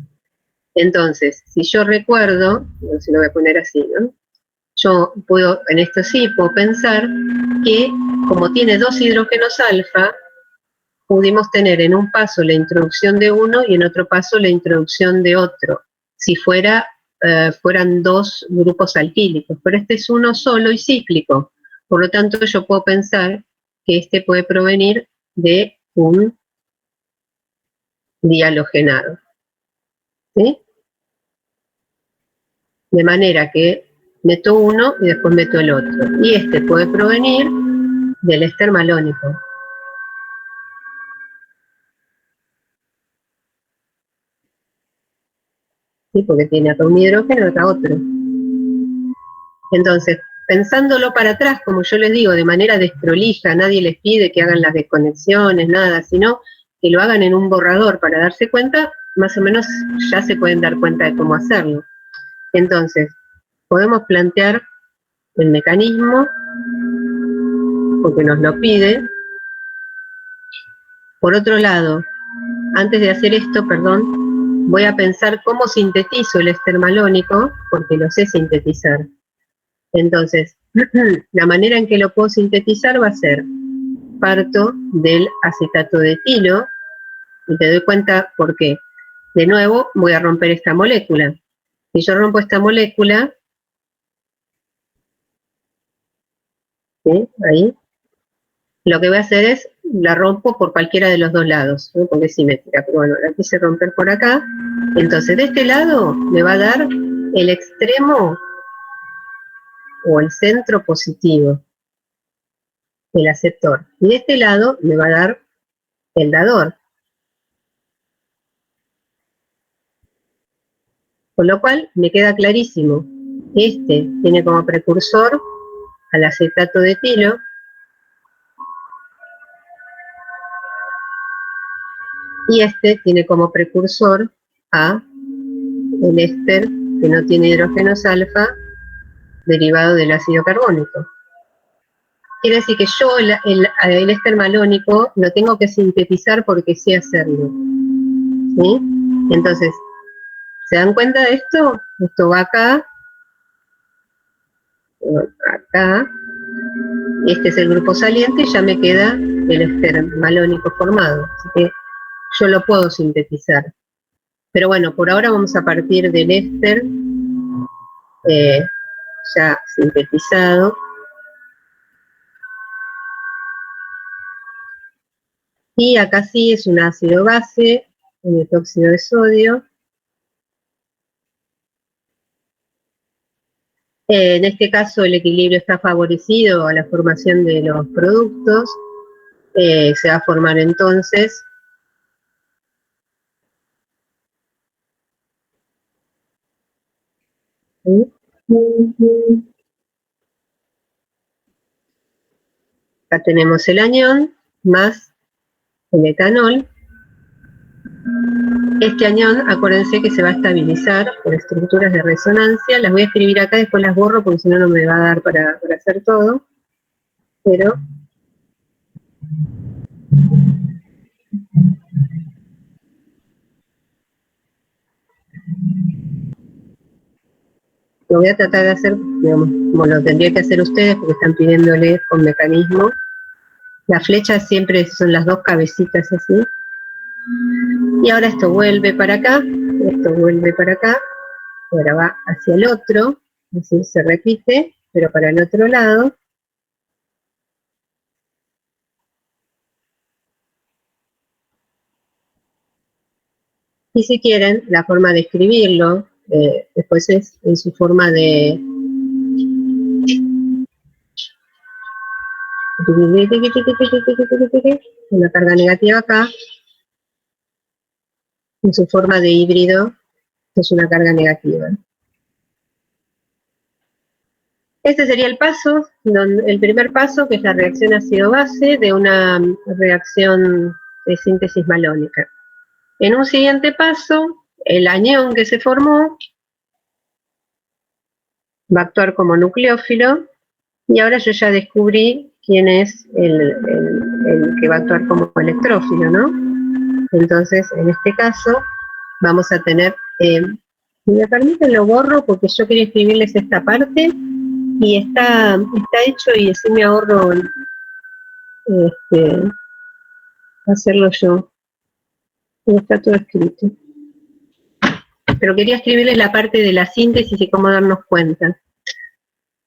Entonces, si yo recuerdo, no sé si lo voy a poner así, ¿no? Yo puedo, en esto sí, puedo pensar que como tiene dos hidrógenos alfa, pudimos tener en un paso la introducción de uno y en otro paso la introducción de otro, si fueran dos grupos alquílicos, pero este es uno solo y cíclico, por lo tanto yo puedo pensar que este puede provenir de un dihalogenado, ¿sí? De manera que meto uno y después meto el otro, y este puede provenir del éster malónico. ¿Sí? Porque tiene acá un hidrógeno y acá otro. Entonces, pensándolo para atrás, como yo les digo, de manera desprolija, nadie les pide que hagan las desconexiones, nada, sino que lo hagan en un borrador para darse cuenta, más o menos ya se pueden dar cuenta de cómo hacerlo. Entonces, podemos plantear el mecanismo, porque nos lo pide. Por otro lado, antes de hacer esto, perdón, voy a pensar cómo sintetizo el éster malónico, porque lo sé sintetizar. Entonces, la manera en que lo puedo sintetizar va a ser, parto del acetato de etilo, y te doy cuenta por qué. De nuevo, voy a romper esta molécula. Si yo rompo esta molécula, ¿sí? Ahí, lo que voy a hacer es, la rompo por cualquiera de los dos lados, ¿no? Porque es simétrica, pero bueno, la quise romper por acá. Entonces, de este lado me va a dar el extremo o el centro positivo, el aceptor. Y de este lado me va a dar el dador. Con lo cual, me queda clarísimo. Este tiene como precursor al acetato de etilo, y este tiene como precursor a el éster que no tiene hidrógenos alfa derivado del ácido carbónico. Quiere decir que yo el éster malónico lo tengo que sintetizar porque sé hacerlo, ¿sí? Entonces, ¿se dan cuenta de esto? Esto va acá, acá, este es el grupo saliente y ya me queda el éster malónico formado, así que yo lo puedo sintetizar. Pero bueno, por ahora vamos a partir del éster ya sintetizado. Y acá sí es un ácido base, un tóxido de sodio. En este caso el equilibrio está favorecido a la formación de los productos. Se va a formar entonces acá tenemos el anión más el etanol. Este anión, acuérdense que se va a estabilizar por estructuras de resonancia. Las voy a escribir acá, después las borro porque si no, no me va a dar para hacer todo. Pero lo voy a tratar de hacer, digamos, como lo tendría que hacer ustedes, porque están pidiéndole con mecanismo. Las flechas siempre son las dos cabecitas así. Y ahora esto vuelve para acá, esto vuelve para acá, ahora va hacia el otro, así se repite, pero para el otro lado. Y si quieren, la forma de escribirlo, después es en su forma de una carga negativa acá, en su forma de híbrido, es una carga negativa. Este sería el paso, el primer paso, que es la reacción ácido-base de una reacción de síntesis malónica. En un siguiente paso, el anión que se formó va a actuar como nucleófilo, y ahora yo ya descubrí quién es el que va a actuar como electrófilo, ¿no? Entonces, en este caso, vamos a tener, si me permiten lo borro porque yo quería escribirles esta parte, y está hecho y así me ahorro hacerlo yo. Está todo escrito. Pero quería escribirles la parte de la síntesis y cómo darnos cuenta.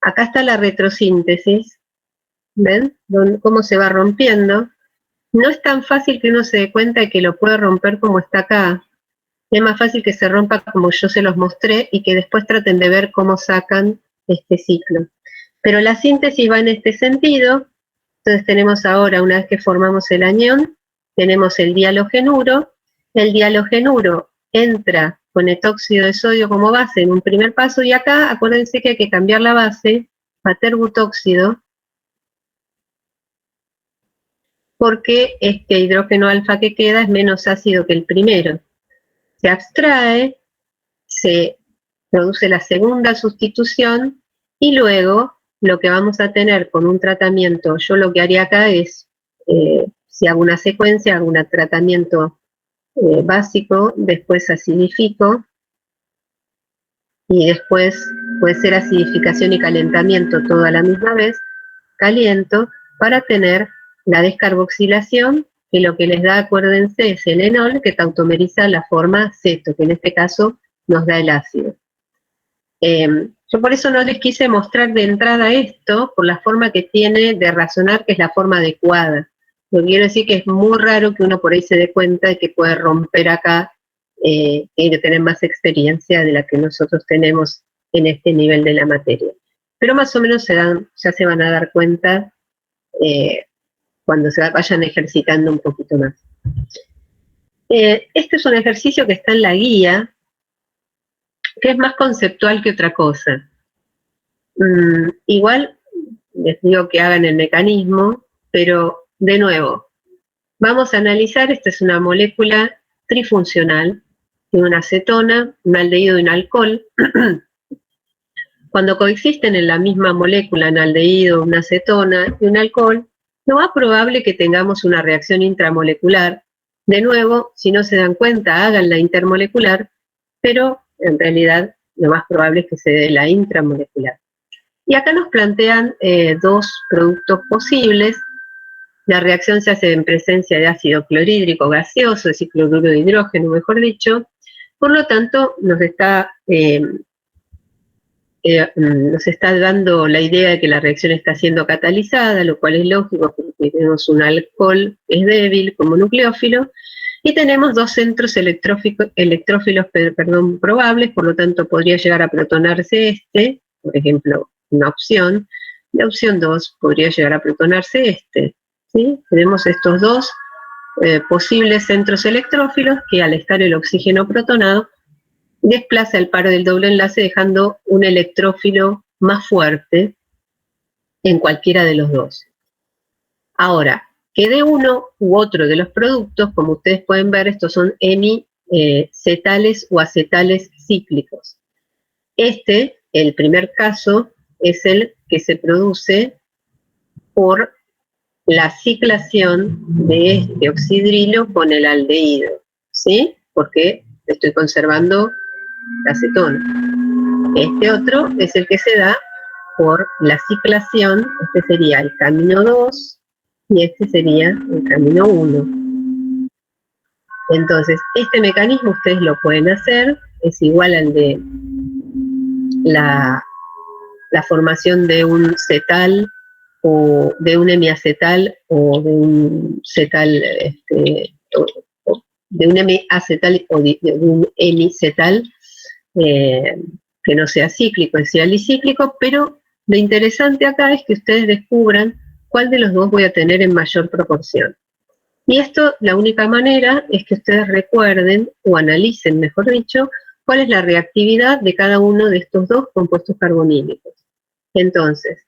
Acá está la retrosíntesis, ¿ven? Cómo se va rompiendo. No es tan fácil que uno se dé cuenta de que lo puede romper como está acá. Es más fácil que se rompa como yo se los mostré y que después traten de ver cómo sacan este ciclo. Pero la síntesis va en este sentido. Entonces tenemos ahora, una vez que formamos el anión, tenemos el dialogenuro. El dialogenuro entra con etóxido de sodio como base en un primer paso, y acá acuérdense que hay que cambiar la base paterbutóxido, porque este hidrógeno alfa que queda es menos ácido que el primero. Se abstrae, se produce la segunda sustitución y luego lo que vamos a tener con un tratamiento, yo lo que haría acá es, si hago una secuencia, hago un tratamiento básico, después acidifico y después puede ser acidificación y calentamiento todo a la misma vez, caliento para tener la descarboxilación, que lo que les da, acuérdense, es el enol que tautomeriza la forma ceto, que en este caso nos da el ácido. Yo por eso no les quise mostrar de entrada esto, por la forma que tiene de razonar, que es la forma adecuada. Lo que quiero decir que es muy raro que uno por ahí se dé cuenta de que puede romper acá y de tener más experiencia de la que nosotros tenemos en este nivel de la materia. Pero más o menos ya se van a dar cuenta cuando se vayan ejercitando un poquito más. Este es un ejercicio que está en la guía, que es más conceptual que otra cosa. Igual les digo que hagan el mecanismo, pero de nuevo, vamos a analizar, esta es una molécula trifuncional, tiene una acetona, un aldehído y un alcohol. Cuando coexisten en la misma molécula un aldehído, una acetona y un alcohol, lo más probable que tengamos una reacción intramolecular. De nuevo, si no se dan cuenta, hagan la intermolecular, pero en realidad lo más probable es que se dé la intramolecular. Y acá nos plantean dos productos posibles. La reacción se hace en presencia de ácido clorhídrico gaseoso, es decir, cloruro de hidrógeno, mejor dicho. Por lo tanto, nos está dando la idea de que la reacción está siendo catalizada, lo cual es lógico porque tenemos un alcohol que es débil como nucleófilo, y tenemos dos centros electrófilos probables, por lo tanto podría llegar a protonarse este, por ejemplo, una opción. La opción 2 podría llegar a protonarse este. ¿Sí? Tenemos estos dos posibles centros electrófilos que al estar el oxígeno protonado desplaza el par del doble enlace dejando un electrófilo más fuerte en cualquiera de los dos. Ahora, que de uno u otro de los productos, como ustedes pueden ver, estos son hemicetales o acetales cíclicos. El primer caso, es el que se produce por la ciclación de este oxidrilo con el aldehído, ¿sí? Porque estoy conservando la acetona. Este otro es el que se da por la ciclación, este sería el camino 2 y este sería el camino 1. Entonces, este mecanismo ustedes lo pueden hacer, es igual al de la formación de un cetal o de un hemiacetal o de un cetal, de un hemiacetal o de un hemicetal que no sea cíclico, es decir, alicíclico, pero lo interesante acá es que ustedes descubran cuál de los dos voy a tener en mayor proporción. Y esto, la única manera es que ustedes recuerden o analicen, mejor dicho, cuál es la reactividad de cada uno de estos dos compuestos carbonílicos. Entonces,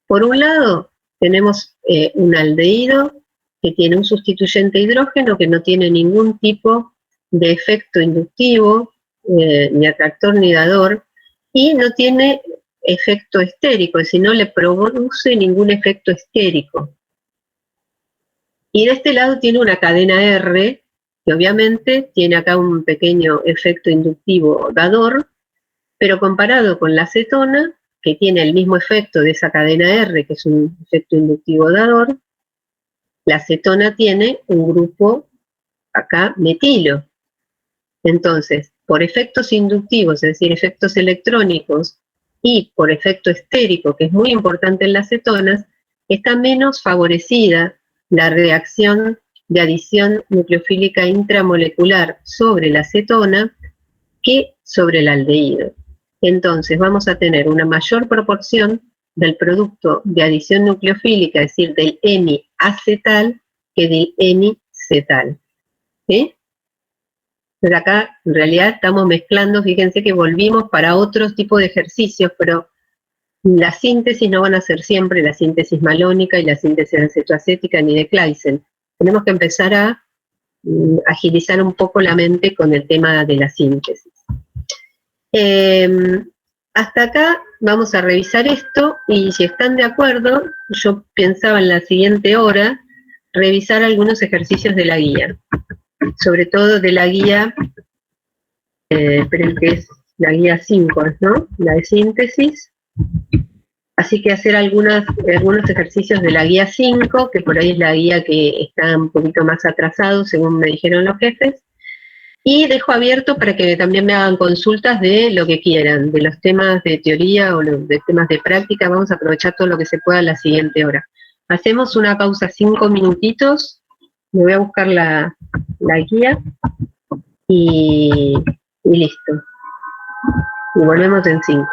por un lado, tenemos un aldehído que tiene un sustituyente hidrógeno que no tiene ningún tipo de efecto inductivo, ni atractor ni dador, y no tiene efecto estérico, es decir, no le produce ningún efecto estérico. Y de este lado tiene una cadena R, que obviamente tiene acá un pequeño efecto inductivo dador, pero comparado con la acetona, que tiene el mismo efecto de esa cadena R, que es un efecto inductivo dador, la acetona tiene un grupo acá metilo. Entonces, por efectos inductivos, es decir, efectos electrónicos, y por efecto estérico, que es muy importante en las cetonas, está menos favorecida la reacción de adición nucleofílica intramolecular sobre la acetona que sobre el aldehído. Entonces vamos a tener una mayor proporción del producto de adición nucleofílica, es decir, del hemiacetal, que del hemicetal. ¿Sí? Pero acá en realidad estamos mezclando, fíjense que volvimos para otros tipos de ejercicios, pero la síntesis no van a ser siempre la síntesis malónica y la síntesis acetoacética ni de Claisen. Tenemos que empezar a agilizar un poco la mente con el tema de la síntesis. Hasta acá vamos a revisar esto y si están de acuerdo, yo pensaba en la siguiente hora revisar algunos ejercicios de la guía, sobre todo de la guía, pero que es la guía 5, ¿no? La de síntesis. Así que hacer algunos ejercicios de la guía 5, que por ahí es la guía que está un poquito más atrasado, según me dijeron los jefes. Y dejo abierto para que también me hagan consultas de lo que quieran, de los temas de teoría o de temas de práctica. Vamos a aprovechar todo lo que se pueda en la siguiente hora. Hacemos una pausa 5 minutitos. Me voy a buscar la guía y listo. Y volvemos en 5.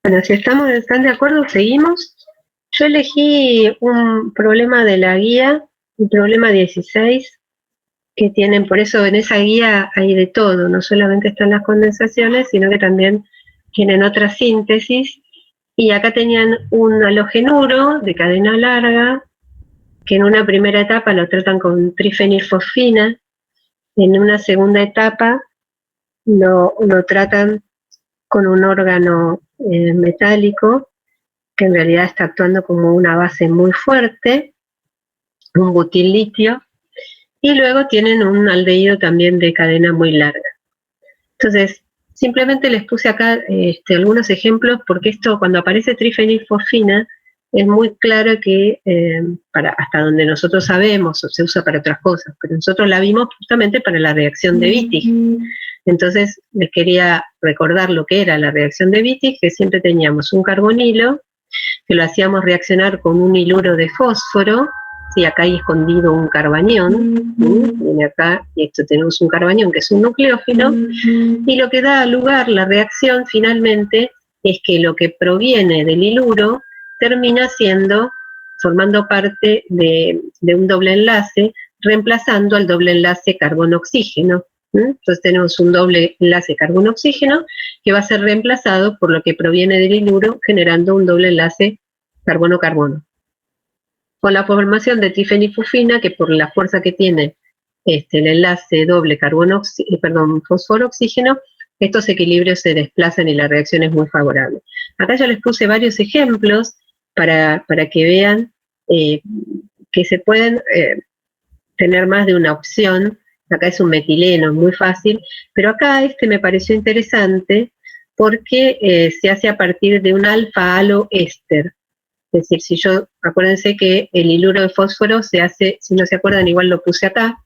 Bueno, si están de acuerdo, seguimos. Yo elegí un problema de la guía, un problema 16, que tienen, por eso en esa guía hay de todo, no solamente están las condensaciones, sino que también tienen otra síntesis. Y acá tenían un halogenuro de cadena larga, que en una primera etapa lo tratan con trifenilfosfina, en una segunda etapa lo tratan con un órgano metálico, que en realidad está actuando como una base muy fuerte, un butil-litio, y luego tienen un aldehído también de cadena muy larga. Entonces, simplemente les puse acá algunos ejemplos, porque esto, cuando aparece trifenilfosfina, es muy claro que hasta donde nosotros sabemos, se usa para otras cosas, pero nosotros la vimos justamente para la reacción de Wittig. Entonces, les quería recordar lo que era la reacción de Wittig, que siempre teníamos un carbonilo, que lo hacíamos reaccionar con un hiluro de fósforo. Sí, acá hay escondido un carbañón, viene acá, y esto tenemos un carbañón que es un nucleófilo, y lo que da lugar la reacción finalmente es que lo que proviene del hiluro termina formando parte de un doble enlace, reemplazando al doble enlace carbono-oxígeno. Entonces tenemos un doble enlace carbono-oxígeno que va a ser reemplazado por lo que proviene del hiluro, generando un doble enlace carbono-carbono. Con la formación de trifenilfosfina, que por la fuerza que tiene el enlace doble fósforo-oxígeno, estos equilibrios se desplazan y la reacción es muy favorable. Acá ya les puse varios ejemplos para que vean que se pueden tener más de una opción. Acá es un metileno, muy fácil, pero acá me pareció interesante porque se hace a partir de un alfa-halo-éster. Es decir, acuérdense que el hiluro de fósforo se hace, si no se acuerdan, igual lo puse acá,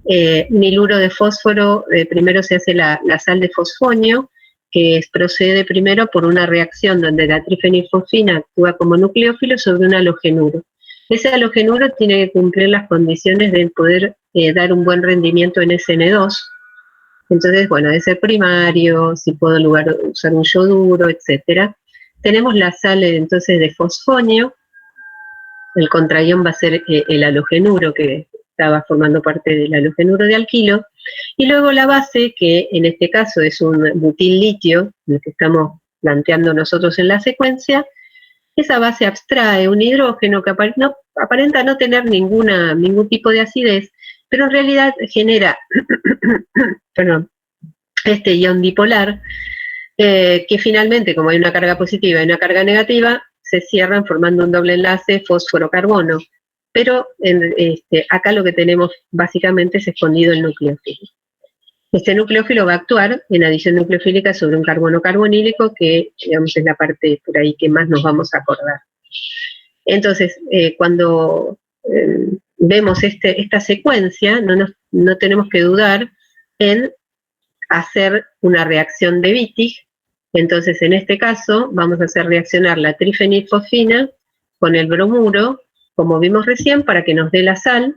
un hiluro de fósforo, primero se hace la sal de fosfonio, que procede primero por una reacción donde la trifenilfosfina actúa como nucleófilo sobre un halogenuro. Ese halogenuro tiene que cumplir las condiciones de poder dar un buen rendimiento en SN2. Entonces, bueno, debe ser primario, si puedo usar un yoduro, etcétera. Tenemos la sal entonces de fosfonio, el contraión va a ser el halogenuro que estaba formando parte del halogenuro de alquilo, y luego la base, que en este caso es un butil-litio, el que estamos planteando nosotros en la secuencia. Esa base abstrae un hidrógeno que aparenta no tener ningún tipo de acidez, pero en realidad genera este ion dipolar, que finalmente, como hay una carga positiva y una carga negativa, se cierran formando un doble enlace fósforo-carbono. Pero acá lo que tenemos básicamente es escondido el nucleófilo. Este nucleófilo va a actuar en adición nucleofílica sobre un carbono carbonílico, que digamos es la parte por ahí que más nos vamos a acordar. Entonces, cuando vemos esta secuencia, no tenemos que dudar en hacer una reacción de Wittig. Entonces, en este caso, vamos a hacer reaccionar la trifenilfosfina con el bromuro, como vimos recién, para que nos dé la sal.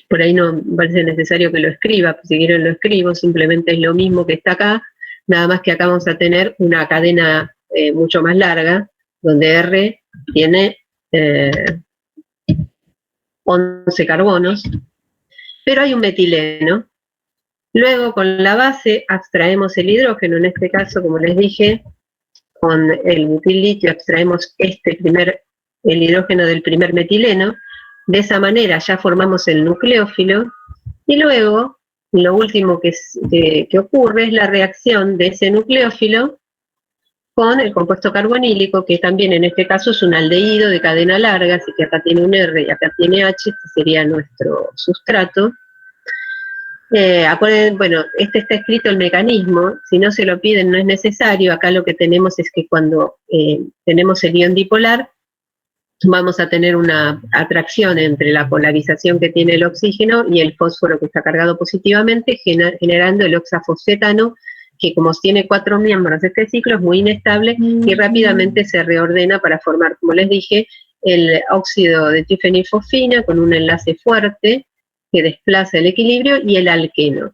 Por ahí no parece necesario que lo escriba, si quieren lo escribo, simplemente es lo mismo que está acá, nada más que acá vamos a tener una cadena mucho más larga, donde R tiene 11 carbonos, pero hay un metileno. Luego, con la base, abstraemos el hidrógeno, en este caso, como les dije, con el butil-litio abstraemos el hidrógeno del primer metileno. De esa manera ya formamos el nucleófilo, y luego, lo último que ocurre es la reacción de ese nucleófilo con el compuesto carbonílico, que también en este caso es un aldehído de cadena larga, así que acá tiene un R y acá tiene H, este sería nuestro sustrato. Acuérdense, bueno, está escrito el mecanismo, si no se lo piden no es necesario. Acá lo que tenemos es que cuando tenemos el ion dipolar, vamos a tener una atracción entre la polarización que tiene el oxígeno y el fósforo que está cargado positivamente, generando el oxafosfetano, que como tiene 4 miembros de este ciclo es muy inestable y rápidamente se reordena para formar, como les dije, el óxido de trifenilfosfina con un enlace fuerte que desplaza el equilibrio y el alqueno.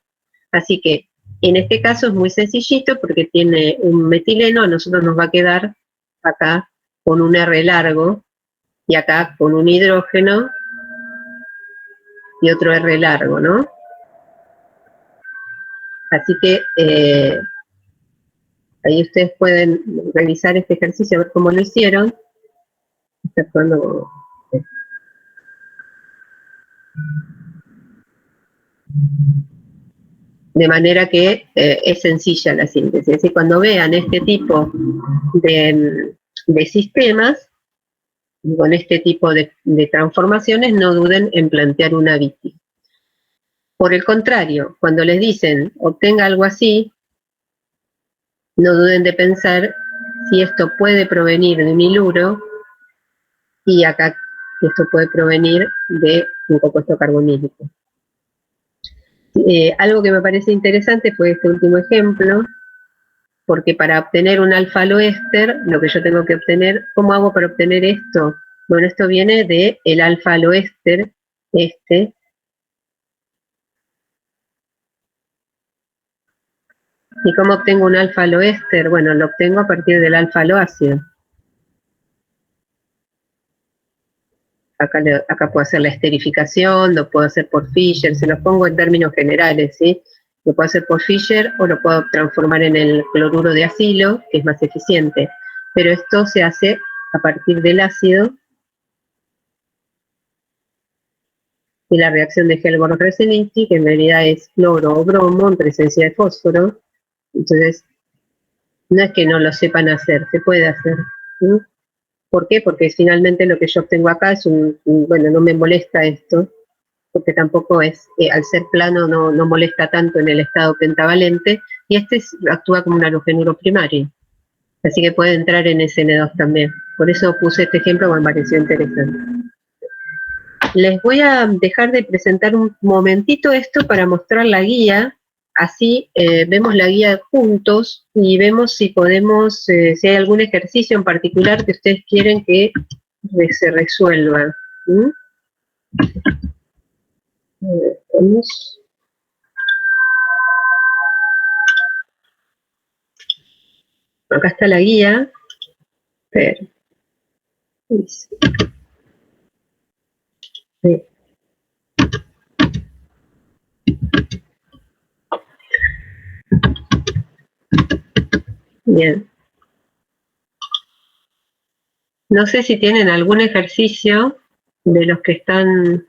Así que En este caso es muy sencillito porque tiene un metileno, a nosotros nos va a quedar acá con un R largo y acá con un hidrógeno y otro R largo, ¿no? Así que ahí ustedes pueden revisar este ejercicio, a ver cómo lo hicieron. De manera que es sencilla la síntesis. Es decir, cuando vean este tipo de sistemas, con este tipo de transformaciones, no duden en plantear una VITI. Por el contrario, cuando les dicen obtenga algo así, no duden de pensar si esto puede provenir de un iluro y acá esto puede provenir de un compuesto carbonílico. Algo que me parece interesante fue este último ejemplo, porque para obtener un alfa-aloéster, lo que yo tengo que obtener, ¿cómo hago para obtener esto? Bueno, esto viene del alfa-aloéster, este. ¿Y cómo obtengo un alfa-aloéster? Bueno, lo obtengo a partir del alfa-aloácido. Acá puedo hacer la esterificación, lo puedo hacer por Fischer, se los pongo en términos generales, ¿sí? Lo puedo hacer por Fischer o lo puedo transformar en el cloruro de acilo, que es más eficiente. Pero esto se hace a partir del ácido y la reacción de Helmholtz-Reseninsky, que en realidad es cloro o bromo en presencia de fósforo. Entonces, no es que no lo sepan hacer, se puede hacer, ¿sí? ¿Por qué? Porque finalmente lo que yo obtengo acá es bueno, no me molesta esto, porque tampoco es, al ser plano no molesta tanto en el estado pentavalente, y este actúa como un halogenuro primario, así que puede entrar en SN2 también. Por eso puse este ejemplo, me pareció interesante. Les voy a dejar de presentar un momentito esto para mostrar la guía, así vemos la guía juntos y vemos si podemos, si hay algún ejercicio en particular que ustedes quieren que se resuelva. Vamos. Acá está la guía. Pero, sí. Bien. No sé si tienen algún ejercicio de los que están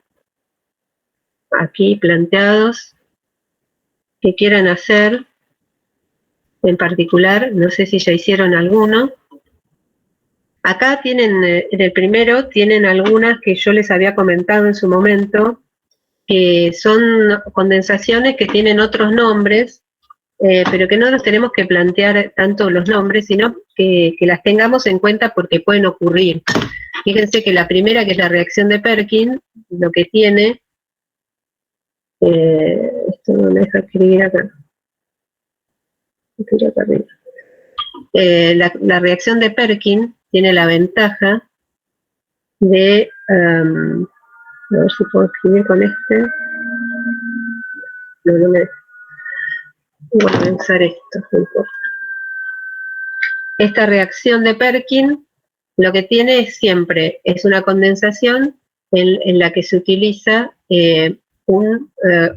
aquí planteados que quieran hacer en particular. No sé si ya hicieron alguno. Acá tienen, en el primero, tienen algunas que yo les había comentado en su momento, que son condensaciones que tienen otros nombres, pero que no nos tenemos que plantear tanto los nombres, sino que las tengamos en cuenta porque pueden ocurrir. Fíjense que la primera, que es la reacción de Perkin, lo que tiene, esto no me deja escribir acá. La reacción de Perkin tiene la ventaja de, a ver si puedo escribir con este. No me voy a usar esto, no importa. Esta reacción de Perkin lo que tiene siempre es una condensación en la que se utiliza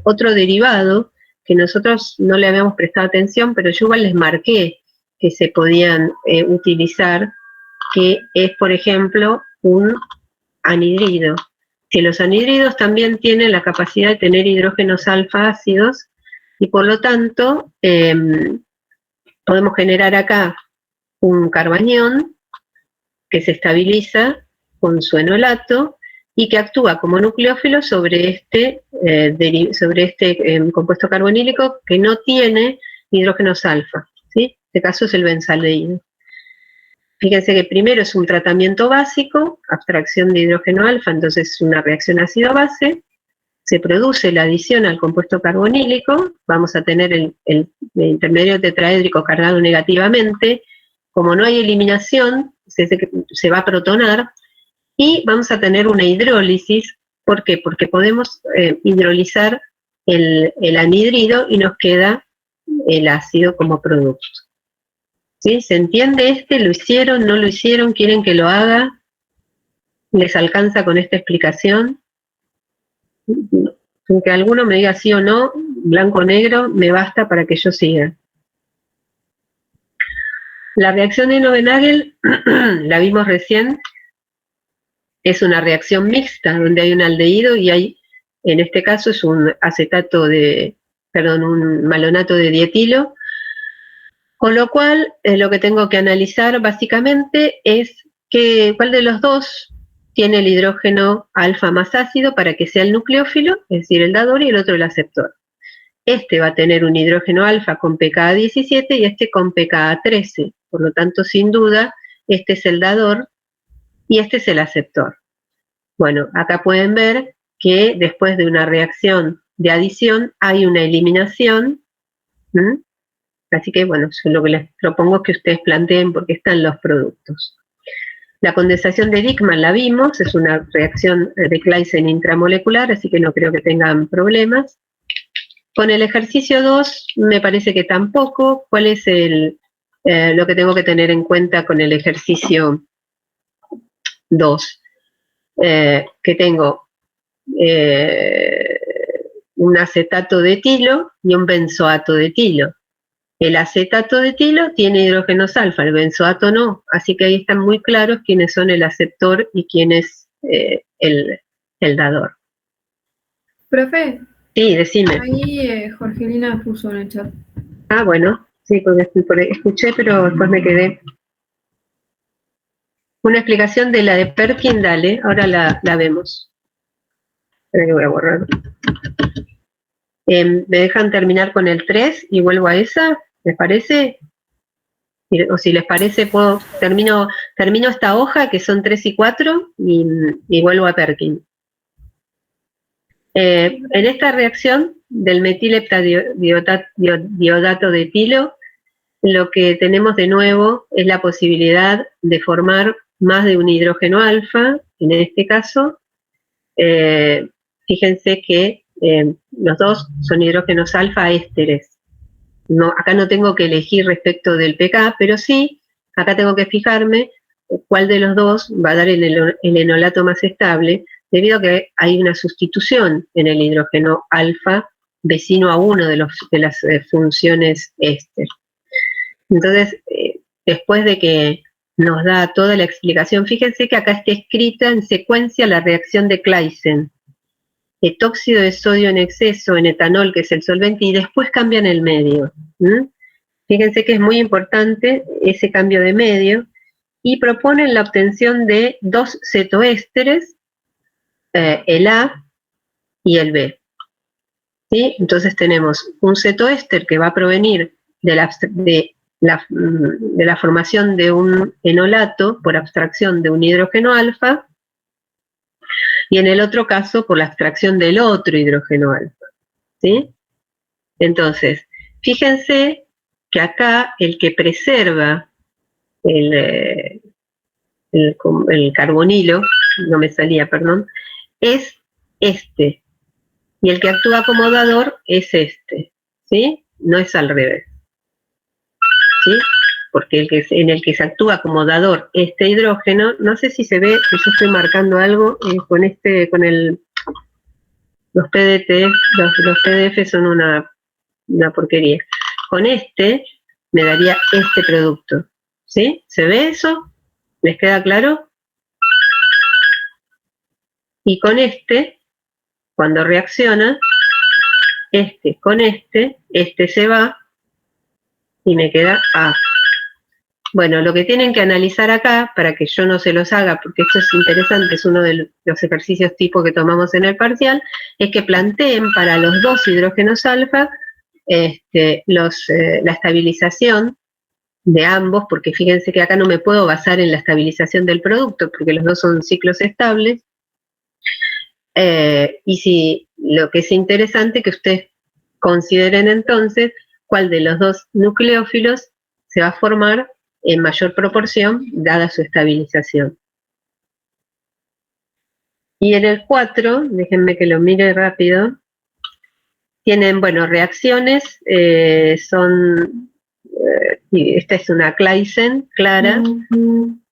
otro derivado que nosotros no le habíamos prestado atención, pero yo igual les marqué que se podían utilizar, que es, por ejemplo, un anhidrido. Que los anhidridos también tienen la capacidad de tener hidrógenos alfa ácidos y por lo tanto podemos generar acá un carbanión que se estabiliza con su enolato y que actúa como nucleófilo sobre este compuesto carbonílico que no tiene hidrógenos alfa, ¿sí? En este caso es el benzaldehído. Fíjense que primero es un tratamiento básico, abstracción de hidrógeno alfa, entonces es una reacción ácido-base, se produce la adición al compuesto carbonílico, vamos a tener el intermediario tetraédrico cargado negativamente, como no hay eliminación, se va a protonar, y vamos a tener una hidrólisis. ¿Por qué? Porque podemos hidrolizar el anhidrido y nos queda el ácido como producto. ¿Sí? ¿Se entiende ¿Lo hicieron? ¿No lo hicieron? ¿Quieren que lo haga? ¿Les alcanza con esta explicación? Aunque alguno me diga sí o no, blanco o negro, me basta para que yo siga. La reacción de Novenagel, la vimos recién, es una reacción mixta, donde hay un aldehído y hay, en este caso es un un malonato de dietilo, con lo cual lo que tengo que analizar básicamente es cuál de los dos tiene el hidrógeno alfa más ácido para que sea el nucleófilo, es decir, el dador, y el otro el aceptor. Este va a tener un hidrógeno alfa con pKa 17 y este con pKa 13. Por lo tanto, sin duda, este es el dador y este es el aceptor. Bueno, acá pueden ver que después de una reacción de adición hay una eliminación. Así que, bueno, yo lo que les propongo es que ustedes planteen porque están los productos. La condensación de Dickmann la vimos, es una reacción de Claisen intramolecular, así que no creo que tengan problemas. Con el ejercicio 2 me parece que tampoco. ¿Cuál es lo que tengo que tener en cuenta con el ejercicio 2? Que tengo un acetato de etilo y un benzoato de etilo. El acetato de etilo tiene hidrógenos alfa, el benzoato no, así que ahí están muy claros quiénes son el aceptor y quién es el dador. Profe. Sí, decime. Ahí Jorgelina puso en el chat. Ah, bueno, sí, porque escuché, pero después me quedé. Una explicación de la de Perkin, dale, ahora la vemos. Espera que voy a borrar. ¿Me dejan terminar con el 3 y vuelvo a esa? ¿Les parece? O si les parece, termino esta hoja, que son 3 y 4, y vuelvo a Perkin. En esta reacción del metilheptadiodato de etilo, lo que tenemos de nuevo es la posibilidad de formar más de un hidrógeno alfa. En este caso, fíjense que los dos son hidrógenos alfa ésteres. Acá no tengo que elegir respecto del pK, pero sí, acá tengo que fijarme cuál de los dos va a dar el enolato más estable, debido a que hay una sustitución en el hidrógeno alfa vecino a uno de las funciones éster. Entonces, después de que nos da toda la explicación, fíjense que acá está escrita en secuencia la reacción de Claisen. Etóxido de sodio en exceso en etanol, que es el solvente, y después cambian el medio. Fíjense que es muy importante ese cambio de medio, y proponen la obtención de dos cetoésteres, el A y el B. ¿Sí? Entonces tenemos un cetoéster que va a provenir de la formación de un enolato por abstracción de un hidrógeno alfa, y en el otro caso por la abstracción del otro hidrógeno alfa. ¿Sí? Entonces, fíjense que acá el que preserva el carbonilo, no me salía, perdón, es este, y el que actúa como dador es este, ¿sí? No es al revés, ¿sí? Porque en el que se actúa como dador este hidrógeno, no sé si se ve que yo estoy marcando algo los PDT, los PDF son una porquería. Con este me daría este producto, ¿sí? ¿Se ve eso? ¿Les queda claro? Y con este, cuando reacciona, este con este se va y me queda A. Bueno, lo que tienen que analizar acá, para que yo no se los haga, porque esto es interesante, es uno de los ejercicios tipo que tomamos en el parcial, es que planteen para los dos hidrógenos alfa la estabilización de ambos, porque fíjense que acá no me puedo basar en la estabilización del producto, porque los dos son ciclos estables. Y si lo que es interesante que ustedes consideren entonces cuál de los dos nucleófilos se va a formar en mayor proporción dada su estabilización. Y en el 4, déjenme que lo mire rápido, tienen, bueno, reacciones, esta es una Claisen clara,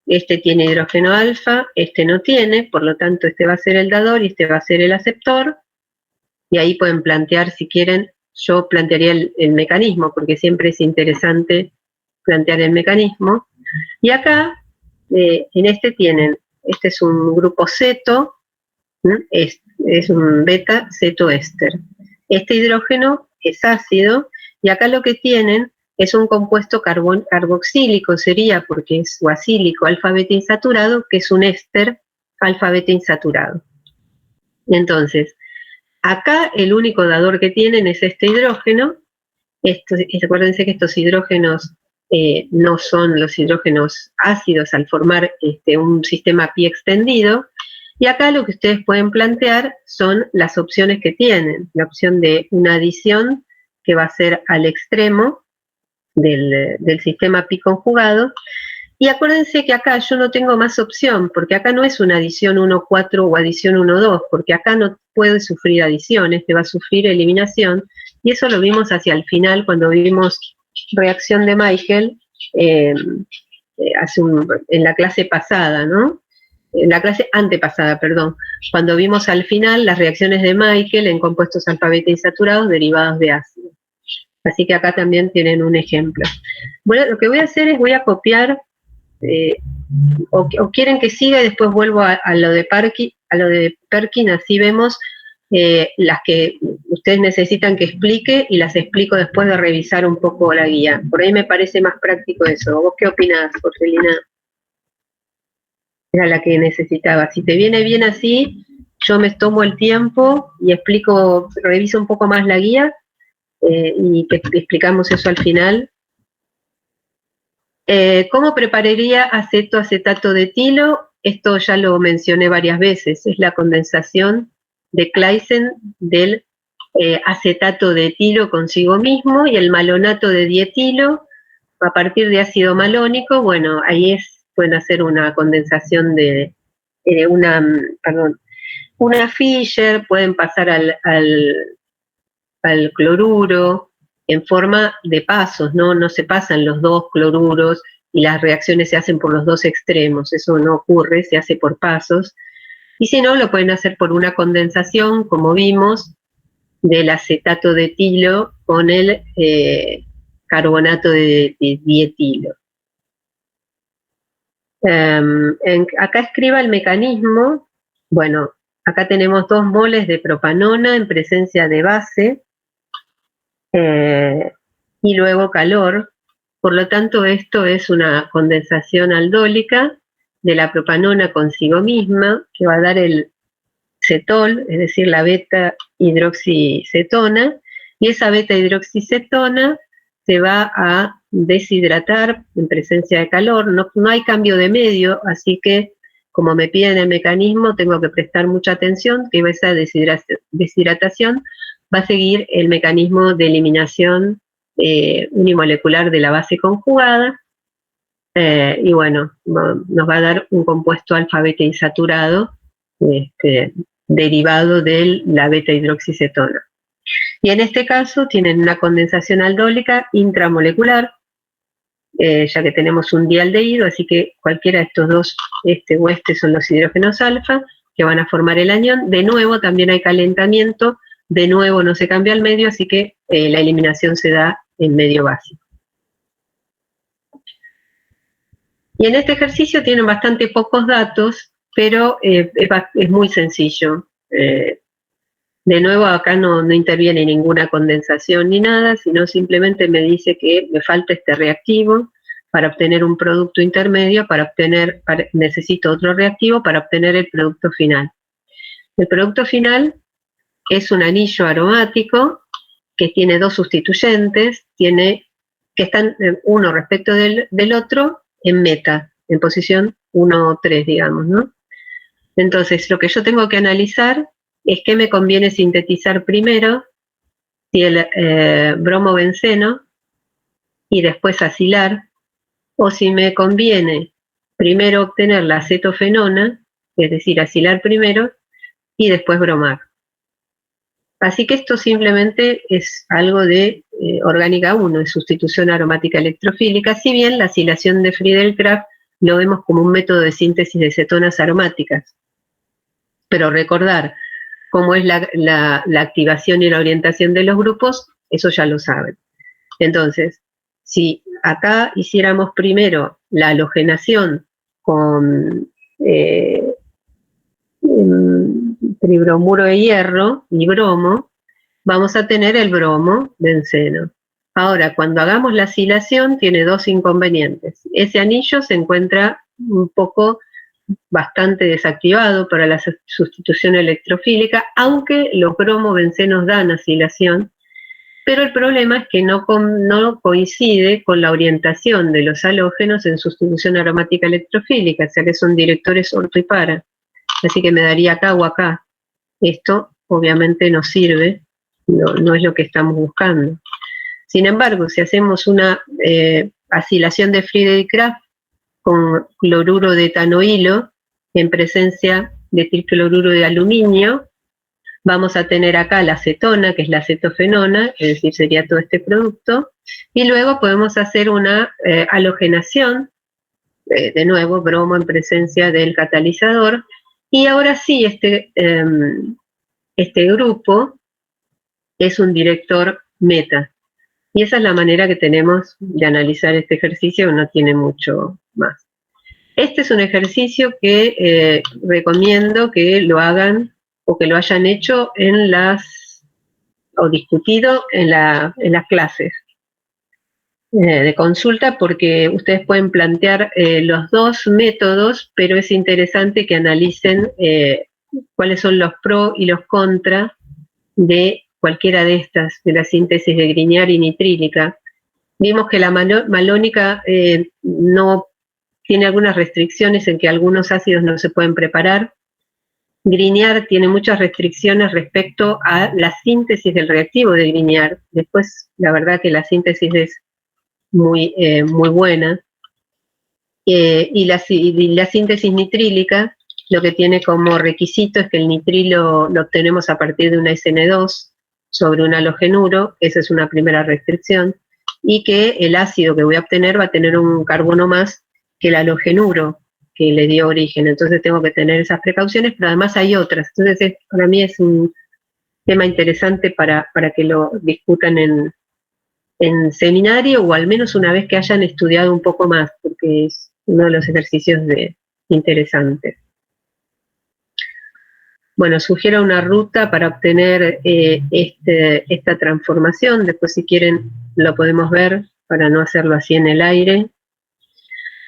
este tiene hidrógeno alfa, este no tiene, por lo tanto este va a ser el dador y este va a ser el aceptor, y ahí pueden plantear, si quieren, yo plantearía el mecanismo, porque siempre es interesante plantear el mecanismo. Y acá, en este tienen, este es un grupo ceto, es un beta cetoéster. Este hidrógeno es ácido, y acá lo que tienen es un compuesto carboxílico, sería, porque es guasílico alfa-beta insaturado, que es un éster alfa-beta insaturado. Entonces, acá el único dador que tienen es este hidrógeno. Acuérdense que estos hidrógenos no son los hidrógenos ácidos al formar un sistema pi extendido. Y acá lo que ustedes pueden plantear son las opciones que tienen. La opción de una adición que va a ser al extremo del sistema pi conjugado. Y acuérdense que acá yo no tengo más opción, porque acá no es una adición 1,4 o adición 1,2, porque acá no puede sufrir adición, este va a sufrir eliminación, y eso lo vimos hacia el final cuando vimos reacción de Michael en la clase pasada, ¿no? En la clase antepasada, perdón, cuando vimos al final las reacciones de Michael en compuestos alfa-beta insaturados derivados de ácido. Así que acá también tienen un ejemplo. Bueno, lo que voy a hacer es voy a copiar, o quieren que siga y después vuelvo a lo de Perkin, así vemos las que ustedes necesitan que explique y las explico después de revisar un poco la guía. Por ahí me parece más práctico eso. ¿Vos qué opinás, Jorgelina? Era la que necesitaba. Si te viene bien así, yo me tomo el tiempo y explico, reviso un poco más la guía y te explicamos eso al final. ¿Cómo prepararía acetato de etilo? Esto ya lo mencioné varias veces, es la condensación de Claisen del acetato de etilo consigo mismo y el malonato de dietilo a partir de ácido malónico. Bueno, ahí pueden hacer una condensación de una Fischer, pueden pasar al cloruro en forma de pasos, ¿no? No se pasan los dos cloruros y las reacciones se hacen por los dos extremos, eso no ocurre, se hace por pasos. Y si no, lo pueden hacer por una condensación, como vimos, del acetato de etilo con el carbonato de dietilo. Acá escriba el mecanismo. Bueno, acá tenemos 2 moles de propanona en presencia de base y luego calor. Por lo tanto, esto es una condensación aldólica de la propanona consigo misma, que va a dar el cetol, es decir, la beta hidroxicetona, y esa beta hidroxicetona se va a deshidratar en presencia de calor. No hay cambio de medio, así que como me piden el mecanismo, tengo que prestar mucha atención, que esa deshidratación va a seguir el mecanismo de eliminación unimolecular de la base conjugada, y bueno, nos va a dar un compuesto alfa-beta insaturado derivado de la beta hidroxicetona. Y en este caso tienen una condensación aldólica intramolecular, ya que tenemos un dialdehído, así que cualquiera de estos dos, o son los hidrógenos alfa, que van a formar el anión. De nuevo también hay calentamiento, de nuevo no se cambia el medio, así que la eliminación se da en medio básico. Y en este ejercicio tienen bastante pocos datos, pero es muy sencillo. De nuevo, acá no interviene ninguna condensación ni nada, sino simplemente me dice que me falta este reactivo para obtener un producto intermedio, necesito otro reactivo para obtener el producto final. El producto final es un anillo aromático que tiene 2 sustituyentes, que están uno respecto del otro en meta, en posición 1 o 3, digamos, ¿no? Entonces, lo que yo tengo que analizar es qué me conviene sintetizar primero, si el bromobenceno y después acilar, o si me conviene primero obtener la acetofenona, es decir, acilar primero y después bromar. Así que esto simplemente es algo de orgánica 1, de sustitución aromática electrofílica, si bien la acilación de Friedel-Crafts lo vemos como un método de síntesis de cetonas aromáticas. Pero recordar cómo es la activación y la orientación de los grupos, eso ya lo saben. Entonces, si acá hiciéramos primero la halogenación con tribromuro de hierro y bromo, vamos a tener el bromo benceno. Ahora, cuando hagamos la acilación, tiene dos inconvenientes. Ese anillo se encuentra un poco bastante desactivado para la sustitución electrofílica, aunque los bromobencenos dan acilación, pero el problema es que no coincide con la orientación de los halógenos en sustitución aromática electrofílica, o sea que son directores orto y para. Así que me daría acá o acá. Esto obviamente no sirve, no es lo que estamos buscando. Sin embargo, si hacemos una acilación de Friedel-Crafts con cloruro de etanoilo en presencia de tricloruro de aluminio, vamos a tener acá la acetona, que es la acetofenona, es decir, sería todo este producto, y luego podemos hacer una halogenación, de nuevo, bromo en presencia del catalizador, y ahora sí, este grupo es un director meta. Y esa es la manera que tenemos de analizar este ejercicio, no tiene mucho más. Este es un ejercicio que recomiendo que lo hagan o que lo hayan hecho o discutido en las clases de consulta, porque ustedes pueden plantear los dos métodos, pero es interesante que analicen cuáles son los pros y los contras de cualquiera de estas, de la síntesis de Grignard y nitrílica. Vimos que la malónica no tiene algunas restricciones en que algunos ácidos no se pueden preparar. Grignard tiene muchas restricciones respecto a la síntesis del reactivo de Grignard. Después, la verdad que la síntesis es muy buena. Y la síntesis nitrílica, lo que tiene como requisito es que el nitrilo lo obtenemos a partir de una SN2 sobre un halogenuro, esa es una primera restricción, y que el ácido que voy a obtener va a tener un carbono más que el halogenuro que le dio origen, entonces tengo que tener esas precauciones, pero además hay otras. Entonces para mí es un tema interesante para que lo discutan en seminario, o al menos una vez que hayan estudiado un poco más, porque es uno de los ejercicios interesantes. Bueno, sugiero una ruta para obtener esta transformación. Después, si quieren, lo podemos ver para no hacerlo así en el aire.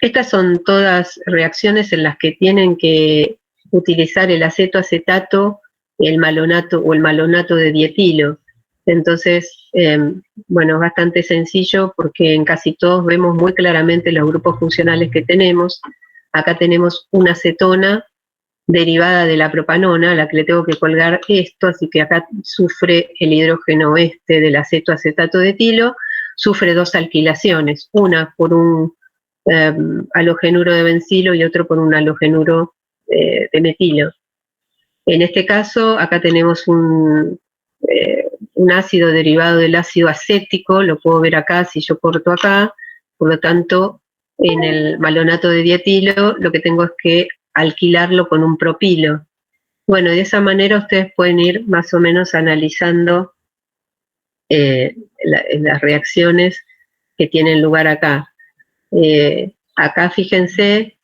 Estas son todas reacciones en las que tienen que utilizar el acetoacetato, el malonato o el malonato de dietilo. Entonces, bueno, es bastante sencillo porque en casi todos vemos muy claramente los grupos funcionales que tenemos. Acá tenemos una acetona derivada de la propanona, a la que le tengo que colgar esto, así que acá sufre el hidrógeno del acetoacetato de etilo, sufre dos alquilaciones, una por un halogenuro de bencilo y otro por un halogenuro de metilo. En este caso, acá tenemos un ácido derivado del ácido acético, lo puedo ver acá si yo corto acá, por lo tanto, en el malonato de dietilo lo que tengo es que alquilarlo con un propilo. Bueno, de esa manera ustedes pueden ir más o menos analizando las reacciones que tienen lugar acá. Acá fíjense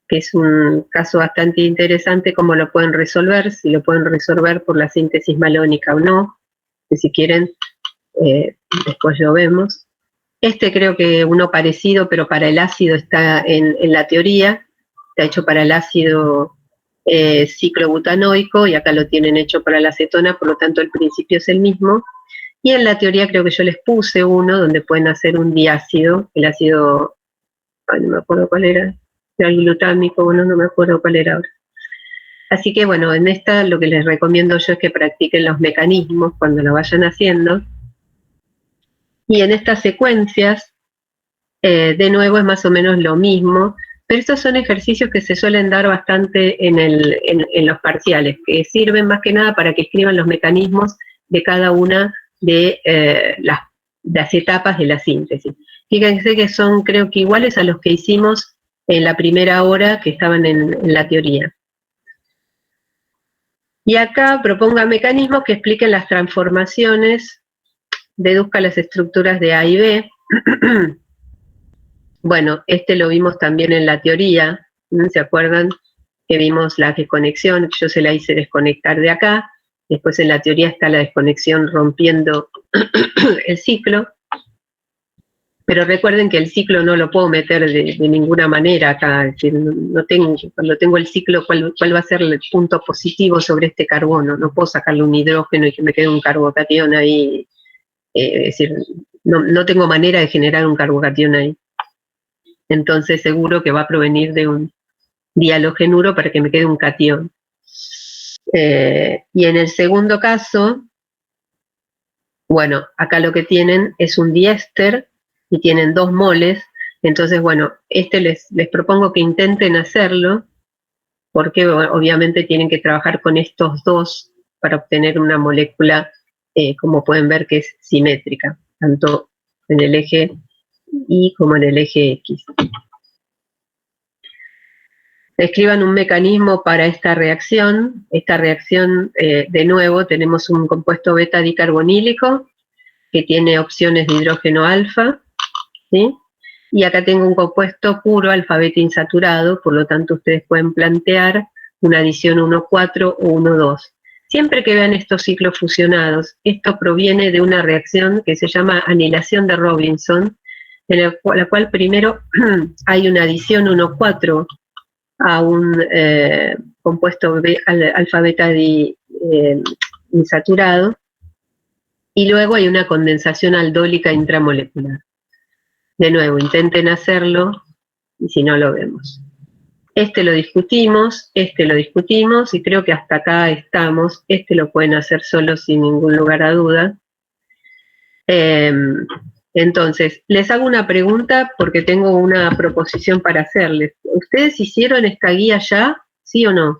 que es un caso bastante interesante cómo lo pueden resolver, si lo pueden resolver por la síntesis malónica o no, que si quieren después lo vemos. Este creo que uno parecido, pero para el ácido está en la teoría, está hecho para el ácido ciclobutanoico y acá lo tienen hecho para la acetona, por lo tanto el principio es el mismo. Y en la teoría creo que yo les puse uno donde pueden hacer un diácido, el ácido, no me acuerdo cuál era glutámico, bueno, no me acuerdo cuál era ahora. Así que bueno, en esta lo que les recomiendo yo es que practiquen los mecanismos cuando lo vayan haciendo. Y en estas secuencias, de nuevo es más o menos lo mismo, pero estos son ejercicios que se suelen dar bastante en los parciales, que sirven más que nada para que escriban los mecanismos de cada una de las etapas de la síntesis. Fíjense que son, creo que iguales a los que hicimos en la primera hora que estaban en la teoría. Y acá proponga mecanismos que expliquen las transformaciones, deduzca las estructuras de A y B. Bueno, este lo vimos también en la teoría, ¿no? ¿Se acuerdan? Que vimos la desconexión, yo se la hice desconectar de acá, después en la teoría está la desconexión rompiendo el ciclo, pero recuerden que el ciclo no lo puedo meter de ninguna manera acá, es decir, no tengo, cuando tengo el ciclo, ¿cuál va a ser el punto positivo sobre este carbono? No puedo sacarle un hidrógeno y que me quede un carbocatión ahí, es decir, no tengo manera de generar un carbocatión ahí. Entonces seguro que va a provenir de un dialogenuro para que me quede un catión. Y en el segundo caso, bueno, acá lo que tienen es un diéster y tienen 2 moles, entonces bueno, les propongo que intenten hacerlo, porque obviamente tienen que trabajar con estos 2 para obtener una molécula, como pueden ver, que es simétrica, tanto en el eje Y como en el eje X. Escriban un mecanismo para esta reacción. Esta reacción, de nuevo, tenemos un compuesto beta dicarbonílico que tiene opciones de hidrógeno alfa, ¿sí? Y acá tengo un compuesto puro alfa beta insaturado, por lo tanto ustedes pueden plantear una adición 1,4 o 1,2. Siempre que vean estos ciclos fusionados, esto proviene de una reacción que se llama anilación de Robinson, en la cual primero hay una adición 1,4 a un compuesto alfa beta insaturado, y luego hay una condensación aldólica intramolecular. De nuevo, intenten hacerlo, y si no, lo vemos. Este lo discutimos, y creo que hasta acá estamos. Este lo pueden hacer solo sin ningún lugar a duda. Entonces, les hago una pregunta porque tengo una proposición para hacerles. ¿Ustedes hicieron esta guía ya? ¿Sí o no?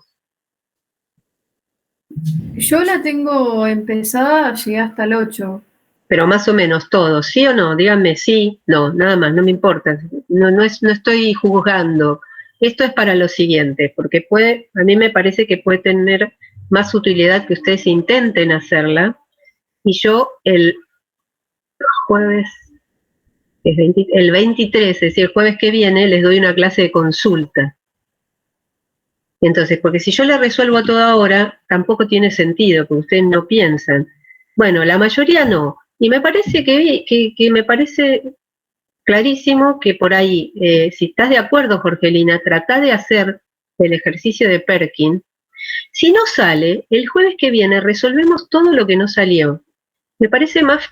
Yo la tengo empezada, llegué hasta el 8. Pero más o menos todos, ¿sí o no? Díganme sí, no, nada más, no me importa. No estoy juzgando. Esto es para lo siguiente, porque a mí me parece que puede tener más utilidad que ustedes intenten hacerla, y yo el jueves, el 23, es decir, el jueves que viene, les doy una clase de consulta. Entonces, porque si yo la resuelvo todo ahora, tampoco tiene sentido, porque ustedes no piensan. Bueno, la mayoría no. Y me parece que me parece clarísimo que por ahí, si estás de acuerdo, Jorgelina, trata de hacer el ejercicio de Perkin. Si no sale, el jueves que viene resolvemos todo lo que no salió. Me parece más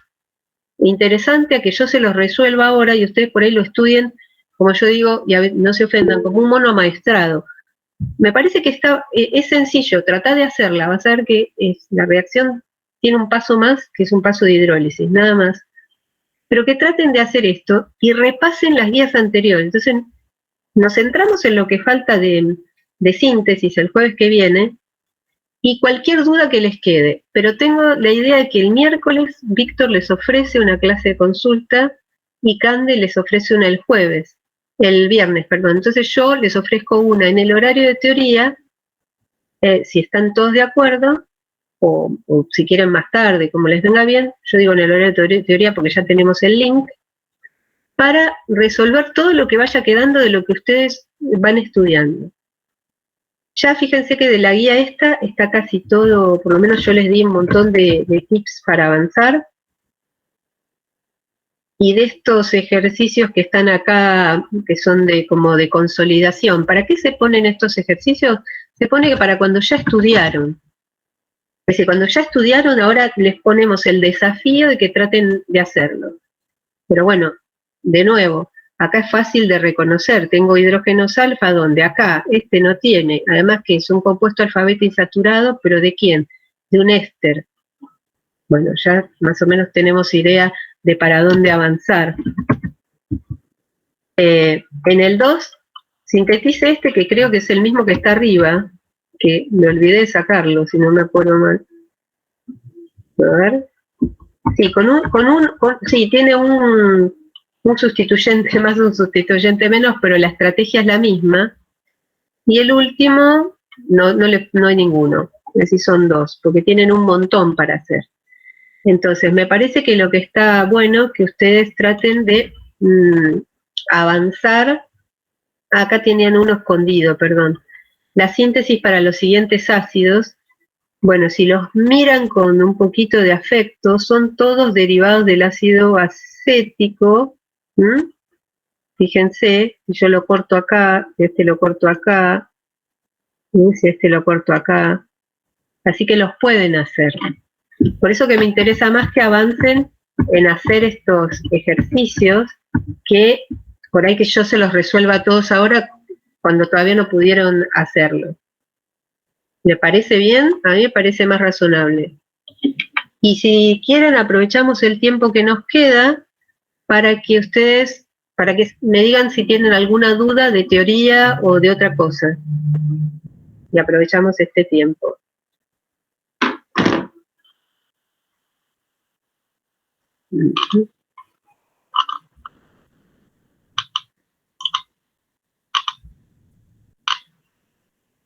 interesante a que yo se los resuelva ahora y ustedes por ahí lo estudien, como yo digo, y no se ofendan, como un mono amaestrado. Me parece que es sencillo, trata de hacerla, vas a ver que la reacción tiene un paso más, que es un paso de hidrólisis, nada más. Pero que traten de hacer esto y repasen las guías anteriores. Entonces, nos centramos en lo que falta de síntesis el jueves que viene, y cualquier duda que les quede. Pero tengo la idea de que el miércoles Víctor les ofrece una clase de consulta y Cande les ofrece una el viernes, perdón. Entonces yo les ofrezco una en el horario de teoría, si están todos de acuerdo, o si quieren más tarde, como les venga bien, yo digo en el horario de teoría porque ya tenemos el link, para resolver todo lo que vaya quedando de lo que ustedes van estudiando. Ya fíjense que de la guía esta está casi todo, por lo menos yo les di un montón de tips para avanzar. Y de estos ejercicios que están acá, que son como de consolidación, ¿para qué se ponen estos ejercicios? Se pone que para cuando ya estudiaron. Es decir, cuando ya estudiaron, ahora les ponemos el desafío de que traten de hacerlo. Pero bueno, de nuevo, acá es fácil de reconocer, tengo hidrógenos alfa donde acá este no tiene, además que es un compuesto alfa beta insaturado, pero ¿de quién? De un éster. Bueno, ya más o menos tenemos idea de para dónde avanzar. En el 2, sintetice este que creo que es el mismo que está arriba, que me olvidé de sacarlo, si no me acuerdo mal. A ver. Sí, sí, tiene un sustituyente más, un sustituyente menos, pero la estrategia es la misma. Y el último, no hay ninguno, es decir, son dos, porque tienen un montón para hacer. Entonces, me parece que lo que está bueno, que ustedes traten de avanzar. Acá tenían uno escondido, perdón. La síntesis para los siguientes ácidos, bueno, si los miran con un poquito de afecto, son todos derivados del ácido acético. Fíjense, si yo lo corto acá, este lo corto acá, si este lo corto acá. Así que los pueden hacer. Por eso que me interesa más que avancen en hacer estos ejercicios, que por ahí que yo se los resuelva a todos ahora cuando todavía no pudieron hacerlo. ¿Le parece bien? A mí me parece más razonable. Y si quieren, aprovechamos el tiempo que nos queda para que me digan si tienen alguna duda de teoría o de otra cosa. Y aprovechamos este tiempo.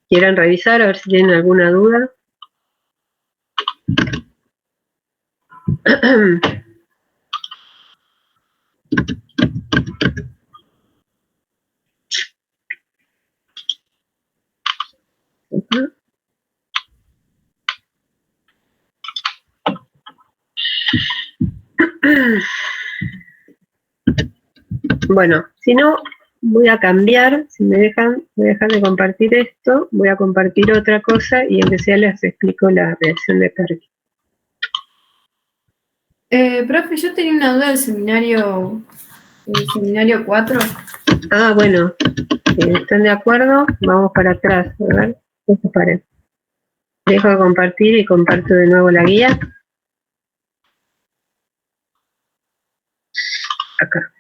¿Quieren revisar a ver si tienen alguna duda? Bueno, si no, voy a cambiar, si me dejan, voy a dejar de compartir esto, voy a compartir otra cosa y aunque sea les explico la reacción de Perkin. Profe, yo tenía una duda del seminario 4. Ah, bueno, si están de acuerdo, vamos para atrás, a ver, paren. Dejo de compartir y comparto de nuevo la guía. Acá.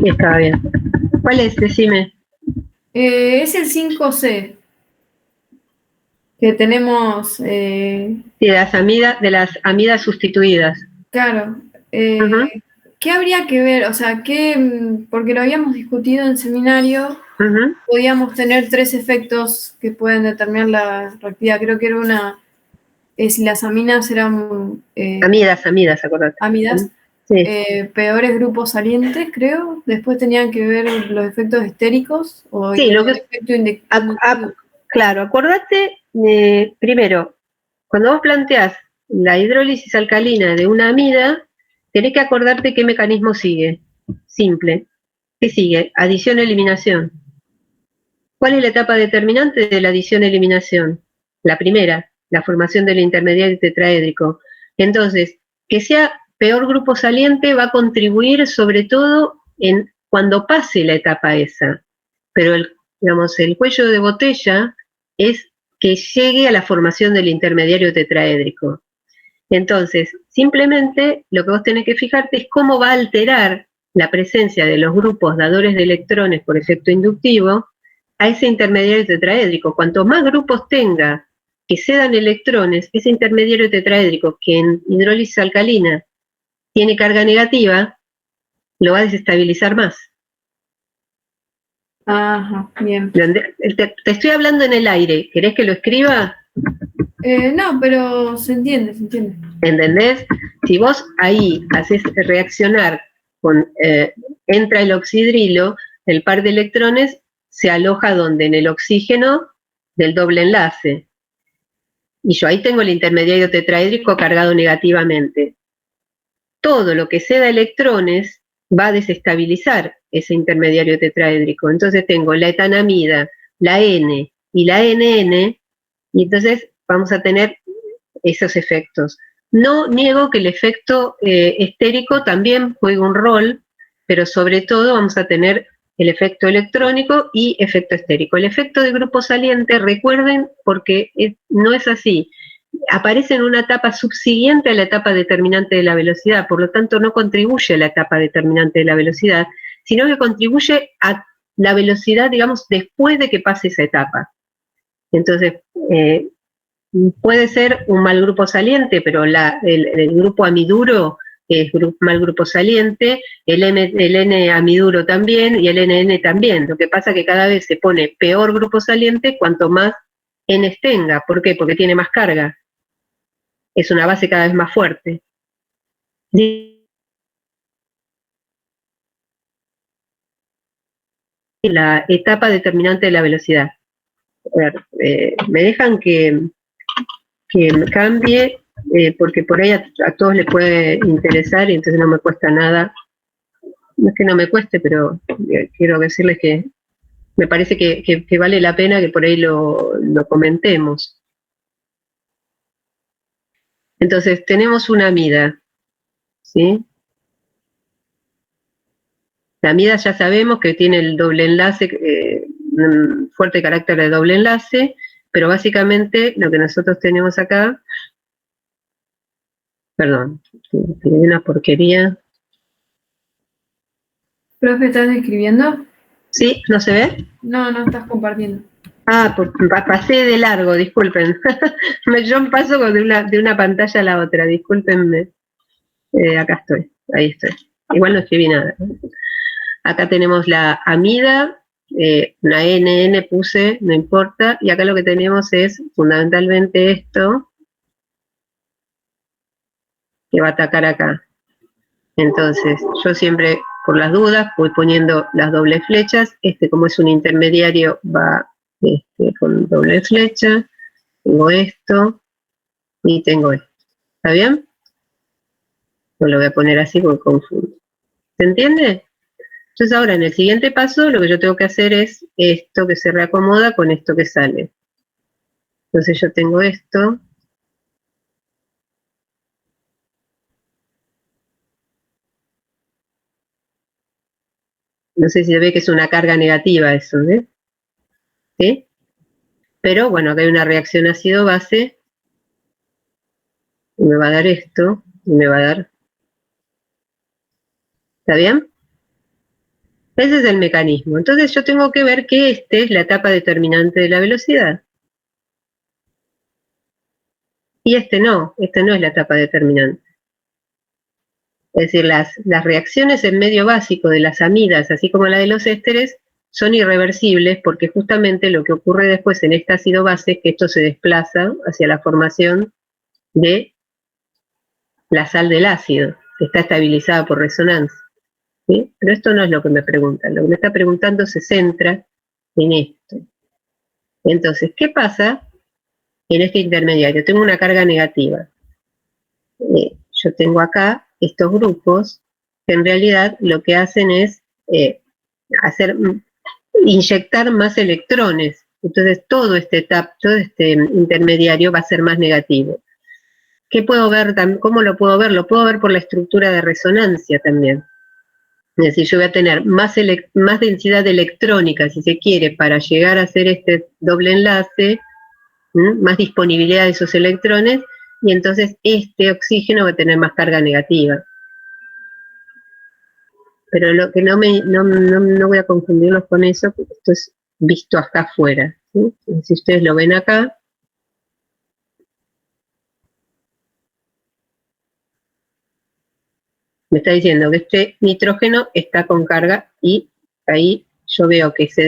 Y estaba bien. ¿Cuál es? Decime. Es el 5C. Que tenemos... Sí, de las amidas sustituidas. Claro. ¿Qué habría que ver? O sea, porque lo habíamos discutido en seminario, podíamos tener 3 efectos que pueden determinar la reactividad. Creo que era si las aminas eran... amidas, acordate. Amidas. Sí. Peores grupos salientes, creo. Después tenían que ver los efectos estéricos. Sí, claro, acordate, primero, cuando vos planteás la hidrólisis alcalina de una amida, tenés que acordarte qué mecanismo sigue. Simple. ¿Qué sigue? Adición-eliminación. ¿Cuál es la etapa determinante de la adición-eliminación? La primera, la formación del intermediario tetraédrico. Entonces, que sea peor grupo saliente va a contribuir sobre todo cuando pase la etapa esa. Pero el cuello de botella es que llegue a la formación del intermediario tetraédrico. Entonces, simplemente lo que vos tenés que fijarte es cómo va a alterar la presencia de los grupos dadores de electrones por efecto inductivo a ese intermediario tetraédrico. Cuanto más grupos tenga que cedan electrones, ese intermediario tetraédrico que en hidrólisis alcalina tiene carga negativa, lo va a desestabilizar más. Ajá, bien. Te estoy hablando en el aire, ¿querés que lo escriba? No, pero se entiende. ¿Entendés? Si vos ahí haces reaccionar entra el oxidrilo, el par de electrones se aloja donde, en el oxígeno del doble enlace. Y yo ahí tengo el intermediario tetraédrico cargado negativamente. Todo lo que ceda electrones va a desestabilizar ese intermediario tetraédrico. Entonces tengo la etanamida, la N y la NN, y entonces vamos a tener esos efectos. No niego que el efecto estérico también juega un rol, pero sobre todo vamos a tener el efecto electrónico y efecto estérico. El efecto de grupo saliente, recuerden, porque no es así. aparece en una etapa subsiguiente a la etapa determinante de la velocidad, por lo tanto no contribuye a la etapa determinante de la velocidad, sino que contribuye a la velocidad, digamos, después de que pase esa etapa. Entonces, puede ser un mal grupo saliente, pero el grupo amiduro es mal grupo saliente, el N-amiduro también y el NN también. Lo que pasa es que cada vez se pone peor grupo saliente cuanto más N tenga. ¿Por qué? Porque tiene más carga. Es una base cada vez más fuerte. La etapa determinante de la velocidad. A ver, me dejan que me cambie, porque por ahí a todos les puede interesar y entonces no me cuesta nada. No es que no me cueste, pero quiero decirles que me parece que vale la pena que por ahí lo comentemos. Entonces, tenemos una amida, ¿sí? La amida ya sabemos que tiene el doble enlace, un fuerte carácter de doble enlace, pero básicamente lo que nosotros tenemos acá, perdón, tiene una porquería. ¿Profe, estás escribiendo? ¿Sí? ¿No se ve? No, no estás compartiendo. Ah, pasé de largo, disculpen. Yo paso de una pantalla a la otra, discúlpenme. Acá estoy, ahí estoy. Igual no escribí nada. Acá tenemos la amida, una NN puse, no importa, y acá lo que tenemos es fundamentalmente esto, que va a atacar acá. Entonces, yo siempre, por las dudas, voy poniendo las dobles flechas. Como es un intermediario, va con doble flecha. Tengo esto y tengo esto. ¿Está bien? No lo voy a poner así porque confundo. ¿Se entiende? Entonces ahora en el siguiente paso lo que yo tengo que hacer es esto que se reacomoda con esto que sale. Entonces yo tengo esto. No sé si se ve que es una carga negativa eso, ¿eh? ¿Sí? Pero bueno, acá hay una reacción ácido-base. Y me va a dar esto. Y me va a dar... ¿Está bien? Ese es el mecanismo. Entonces yo tengo que ver que es la etapa determinante de la velocidad. Y no es la etapa determinante. Es decir, las reacciones en medio básico de las amidas, así como la de los ésteres, son irreversibles porque justamente lo que ocurre después en este ácido base es que esto se desplaza hacia la formación de la sal del ácido, que está estabilizada por resonancia. ¿Sí? Pero esto no es lo que me preguntan. Lo que me está preguntando se centra en esto. Entonces, ¿qué pasa en este intermediario? Tengo una carga negativa. Yo tengo acá estos grupos que en realidad lo que hacen es inyectar más electrones. Entonces todo este intermediario va a ser más negativo. ¿Qué puedo ver? ¿Cómo lo puedo ver? Lo puedo ver por la estructura de resonancia también. Es decir, yo voy a tener más densidad electrónica, si se quiere, para llegar a hacer este doble enlace, más disponibilidad de esos electrones, y entonces este oxígeno va a tener más carga negativa. Pero lo que no voy a confundirlos con eso, porque esto es visto acá afuera. ¿Sí? Si ustedes lo ven acá, me está diciendo que este nitrógeno está con carga y ahí yo veo que se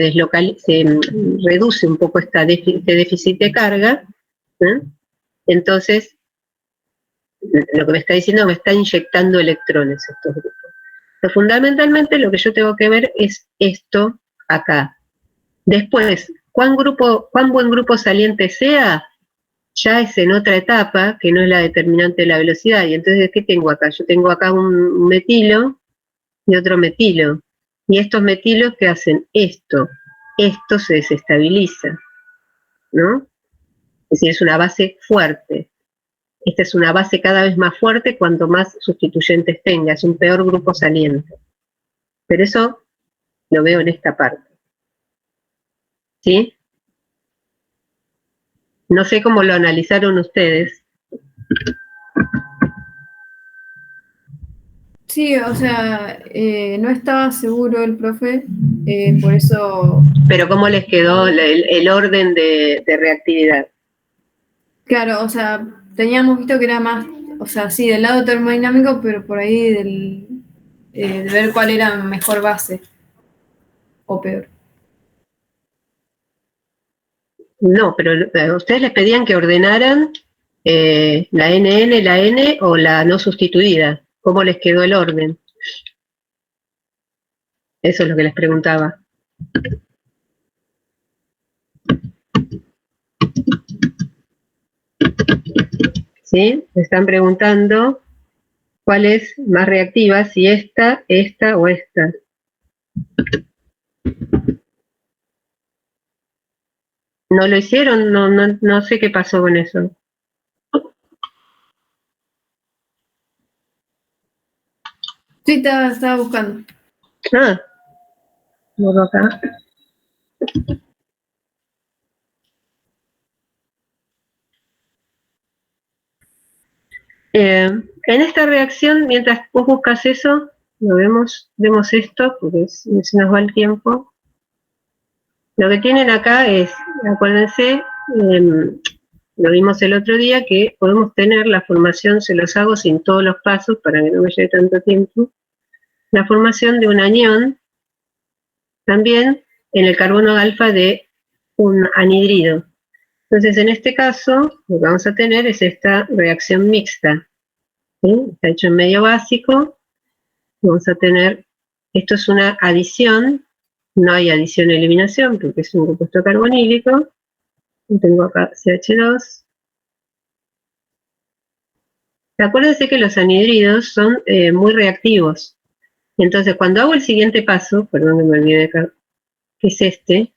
reduce un poco este déficit de carga. Entonces, lo que me está diciendo, me está inyectando electrones estos grupos. Pero fundamentalmente lo que yo tengo que ver es esto acá. Después, cuán buen grupo saliente sea, ya es en otra etapa, que no es la determinante de la velocidad. Y entonces, ¿qué tengo acá? Yo tengo acá un metilo y otro metilo. Y estos metilos, ¿qué hacen? Esto se desestabiliza, ¿no? Es decir, es una base fuerte. Esta es una base cada vez más fuerte cuanto más sustituyentes tenga, es un peor grupo saliente. Pero eso lo veo en esta parte. ¿Sí? No sé cómo lo analizaron ustedes. Sí, o sea, no estaba seguro el profe, por eso... Pero ¿cómo les quedó el orden de reactividad? Claro, o sea, teníamos visto que era más, o sea, sí, del lado termodinámico, pero por ahí de ver cuál era mejor base o peor. No, pero ustedes les pedían que ordenaran la NN, la N o la no sustituida. ¿Cómo les quedó el orden? Eso es lo que les preguntaba. ¿Sí? Me están preguntando cuál es más reactiva, si esta o esta. ¿No lo hicieron? No sé qué pasó con eso. Sí, estaba buscando. Ah, borro acá. En esta reacción, mientras vos buscas eso, vemos esto, porque se nos va el tiempo. Lo que tienen acá es, acuérdense, lo vimos el otro día, que podemos tener la formación, se los hago sin todos los pasos para que no me lleve tanto tiempo, la formación de un anión, también en el carbono alfa de un anhidrido. Entonces, en este caso, lo que vamos a tener es esta reacción mixta. ¿Sí? Está hecho en medio básico. Vamos a tener, esto es una adición, no hay adición-eliminación porque es un compuesto carbonílico. Tengo acá CH2. Acuérdense que los anhidridos son muy reactivos. Entonces, cuando hago el siguiente paso, perdón que me olvidé acá, que es este,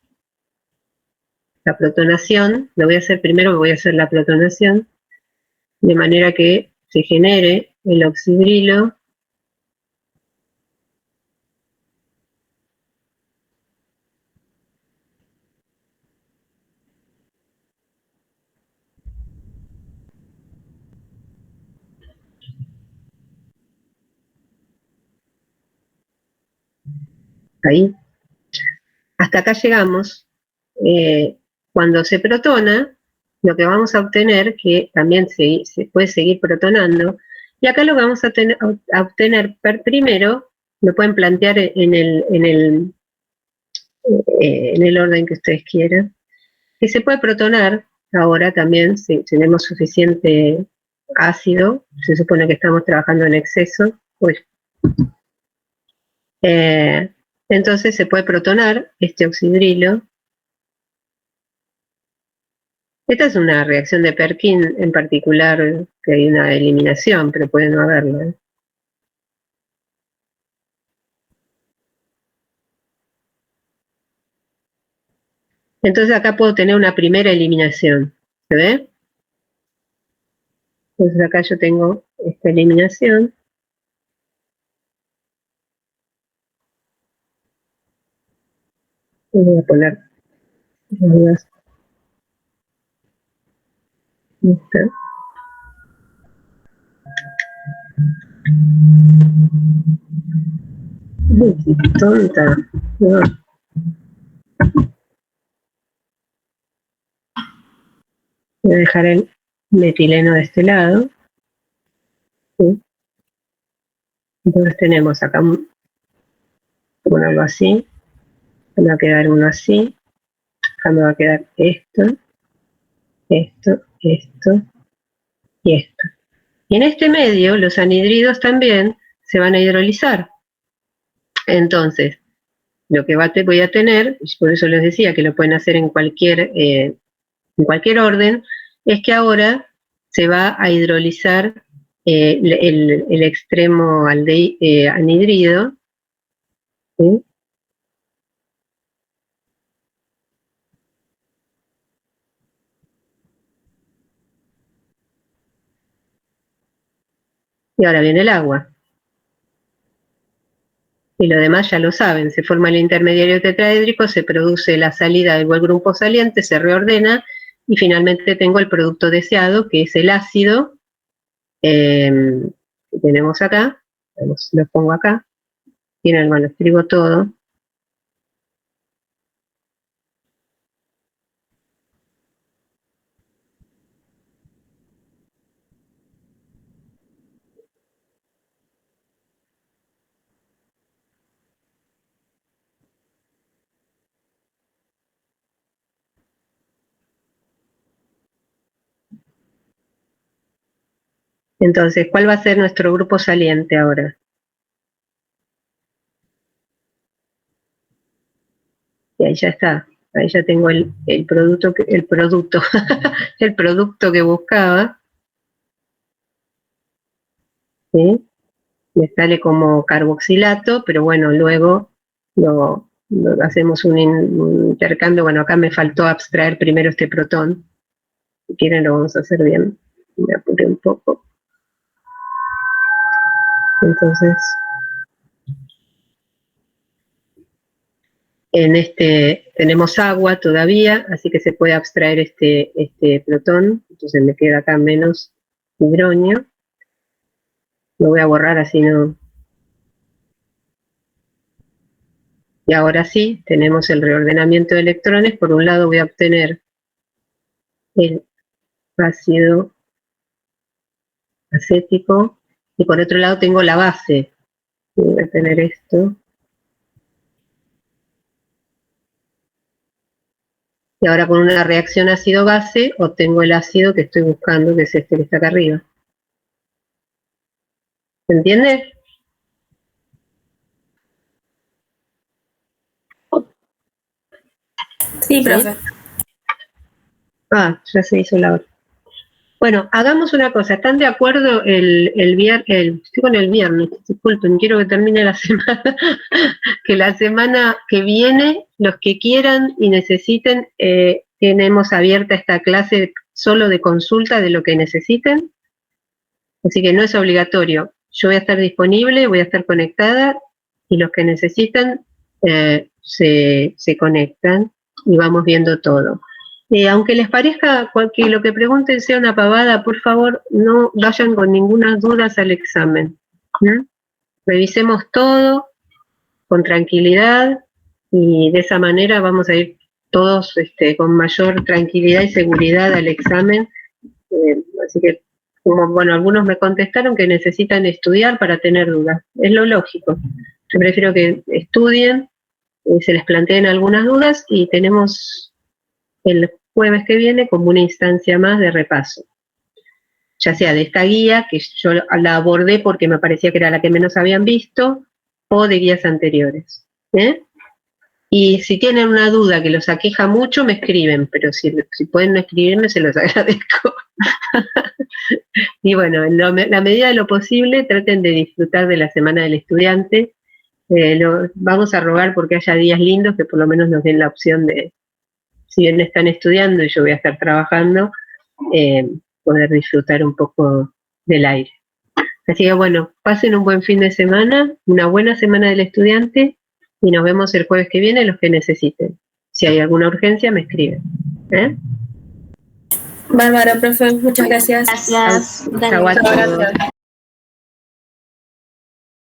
la protonación, lo voy a hacer primero, voy a hacer la protonación, de manera que se genere el oxidrilo ahí. Hasta acá llegamos. Cuando se protona, lo que vamos a obtener, que también se puede seguir protonando, y acá lo que vamos a obtener primero, lo pueden plantear en el orden que ustedes quieran, que se puede protonar ahora también, si tenemos suficiente ácido, se supone que estamos trabajando en exceso, entonces se puede protonar este oxidrilo. Esta es una reacción de Perkin en particular, que hay una eliminación, pero puede no haberlo. Entonces acá puedo tener una primera eliminación, ¿se ve? Entonces acá yo tengo esta eliminación. Y voy a poner esta. Uy, qué tonta. No. Voy a dejar el metileno de este lado. ¿Sí? Entonces tenemos acá, ponerlo así, me va a quedar uno así, acá me va a quedar esto, esto, esto y esto. Y en este medio los anhidridos también se van a hidrolizar. Entonces, lo que voy a tener, por eso les decía que lo pueden hacer en cualquier orden, es que ahora se va a hidrolizar el extremo anhidrido, ¿sí? Y ahora viene el agua. Y lo demás ya lo saben, se forma el intermediario tetraédrico, se produce la salida del buen grupo saliente, se reordena y finalmente tengo el producto deseado, que es el ácido, que tenemos acá, lo pongo acá, miren, bueno, escribo todo. Entonces, ¿cuál va a ser nuestro grupo saliente ahora? Y ahí ya está, ahí ya tengo el producto, el producto que buscaba, ¿sí? Me sale como carboxilato, pero bueno, luego lo hacemos un intercambio. Bueno, acá me faltó abstraer primero este protón. Si quieren lo vamos a hacer bien. Me apuré un poco. Entonces, en este tenemos agua todavía, así que se puede abstraer este protón. Entonces me queda acá menos hidronio. Lo voy a borrar así no. Y ahora sí, tenemos el reordenamiento de electrones. Por un lado voy a obtener el ácido acético y por otro lado tengo la base. Voy a tener esto. Y ahora con una reacción ácido-base obtengo el ácido que estoy buscando, que es este que está acá arriba. ¿Se entiende? Sí, profe. Ah, ya se hizo la hora. Bueno, hagamos una cosa. ¿Están de acuerdo estoy con el viernes, disculpen, quiero que termine la semana, que la semana que viene, los que quieran y necesiten, tenemos abierta esta clase solo de consulta de lo que necesiten, así que no es obligatorio. Yo voy a estar disponible, voy a estar conectada, y los que necesitan se conectan y vamos viendo todo. Aunque les parezca que lo que pregunten sea una pavada, por favor, no vayan con ninguna duda al examen. Revisemos todo con tranquilidad y de esa manera vamos a ir todos con mayor tranquilidad y seguridad al examen. Así que, bueno, algunos me contestaron que necesitan estudiar para tener dudas. Es lo lógico. Yo prefiero que estudien, se les planteen algunas dudas y tenemos el jueves que viene como una instancia más de repaso, ya sea de esta guía, que yo la abordé porque me parecía que era la que menos habían visto, o de guías anteriores. Y si tienen una duda que los aqueja mucho, me escriben, pero si pueden no escribirme, se los agradezco. Y bueno, en la medida de lo posible, traten de disfrutar de la Semana del Estudiante. Vamos a rogar porque haya días lindos que por lo menos nos den la opción de, si bien están estudiando y yo voy a estar trabajando, poder disfrutar un poco del aire. Así que bueno, pasen un buen fin de semana, una buena Semana del Estudiante y nos vemos el jueves que viene los que necesiten. Si hay alguna urgencia, me escriben. Bárbaro, profe, muchas gracias. Gracias. Chau a todos.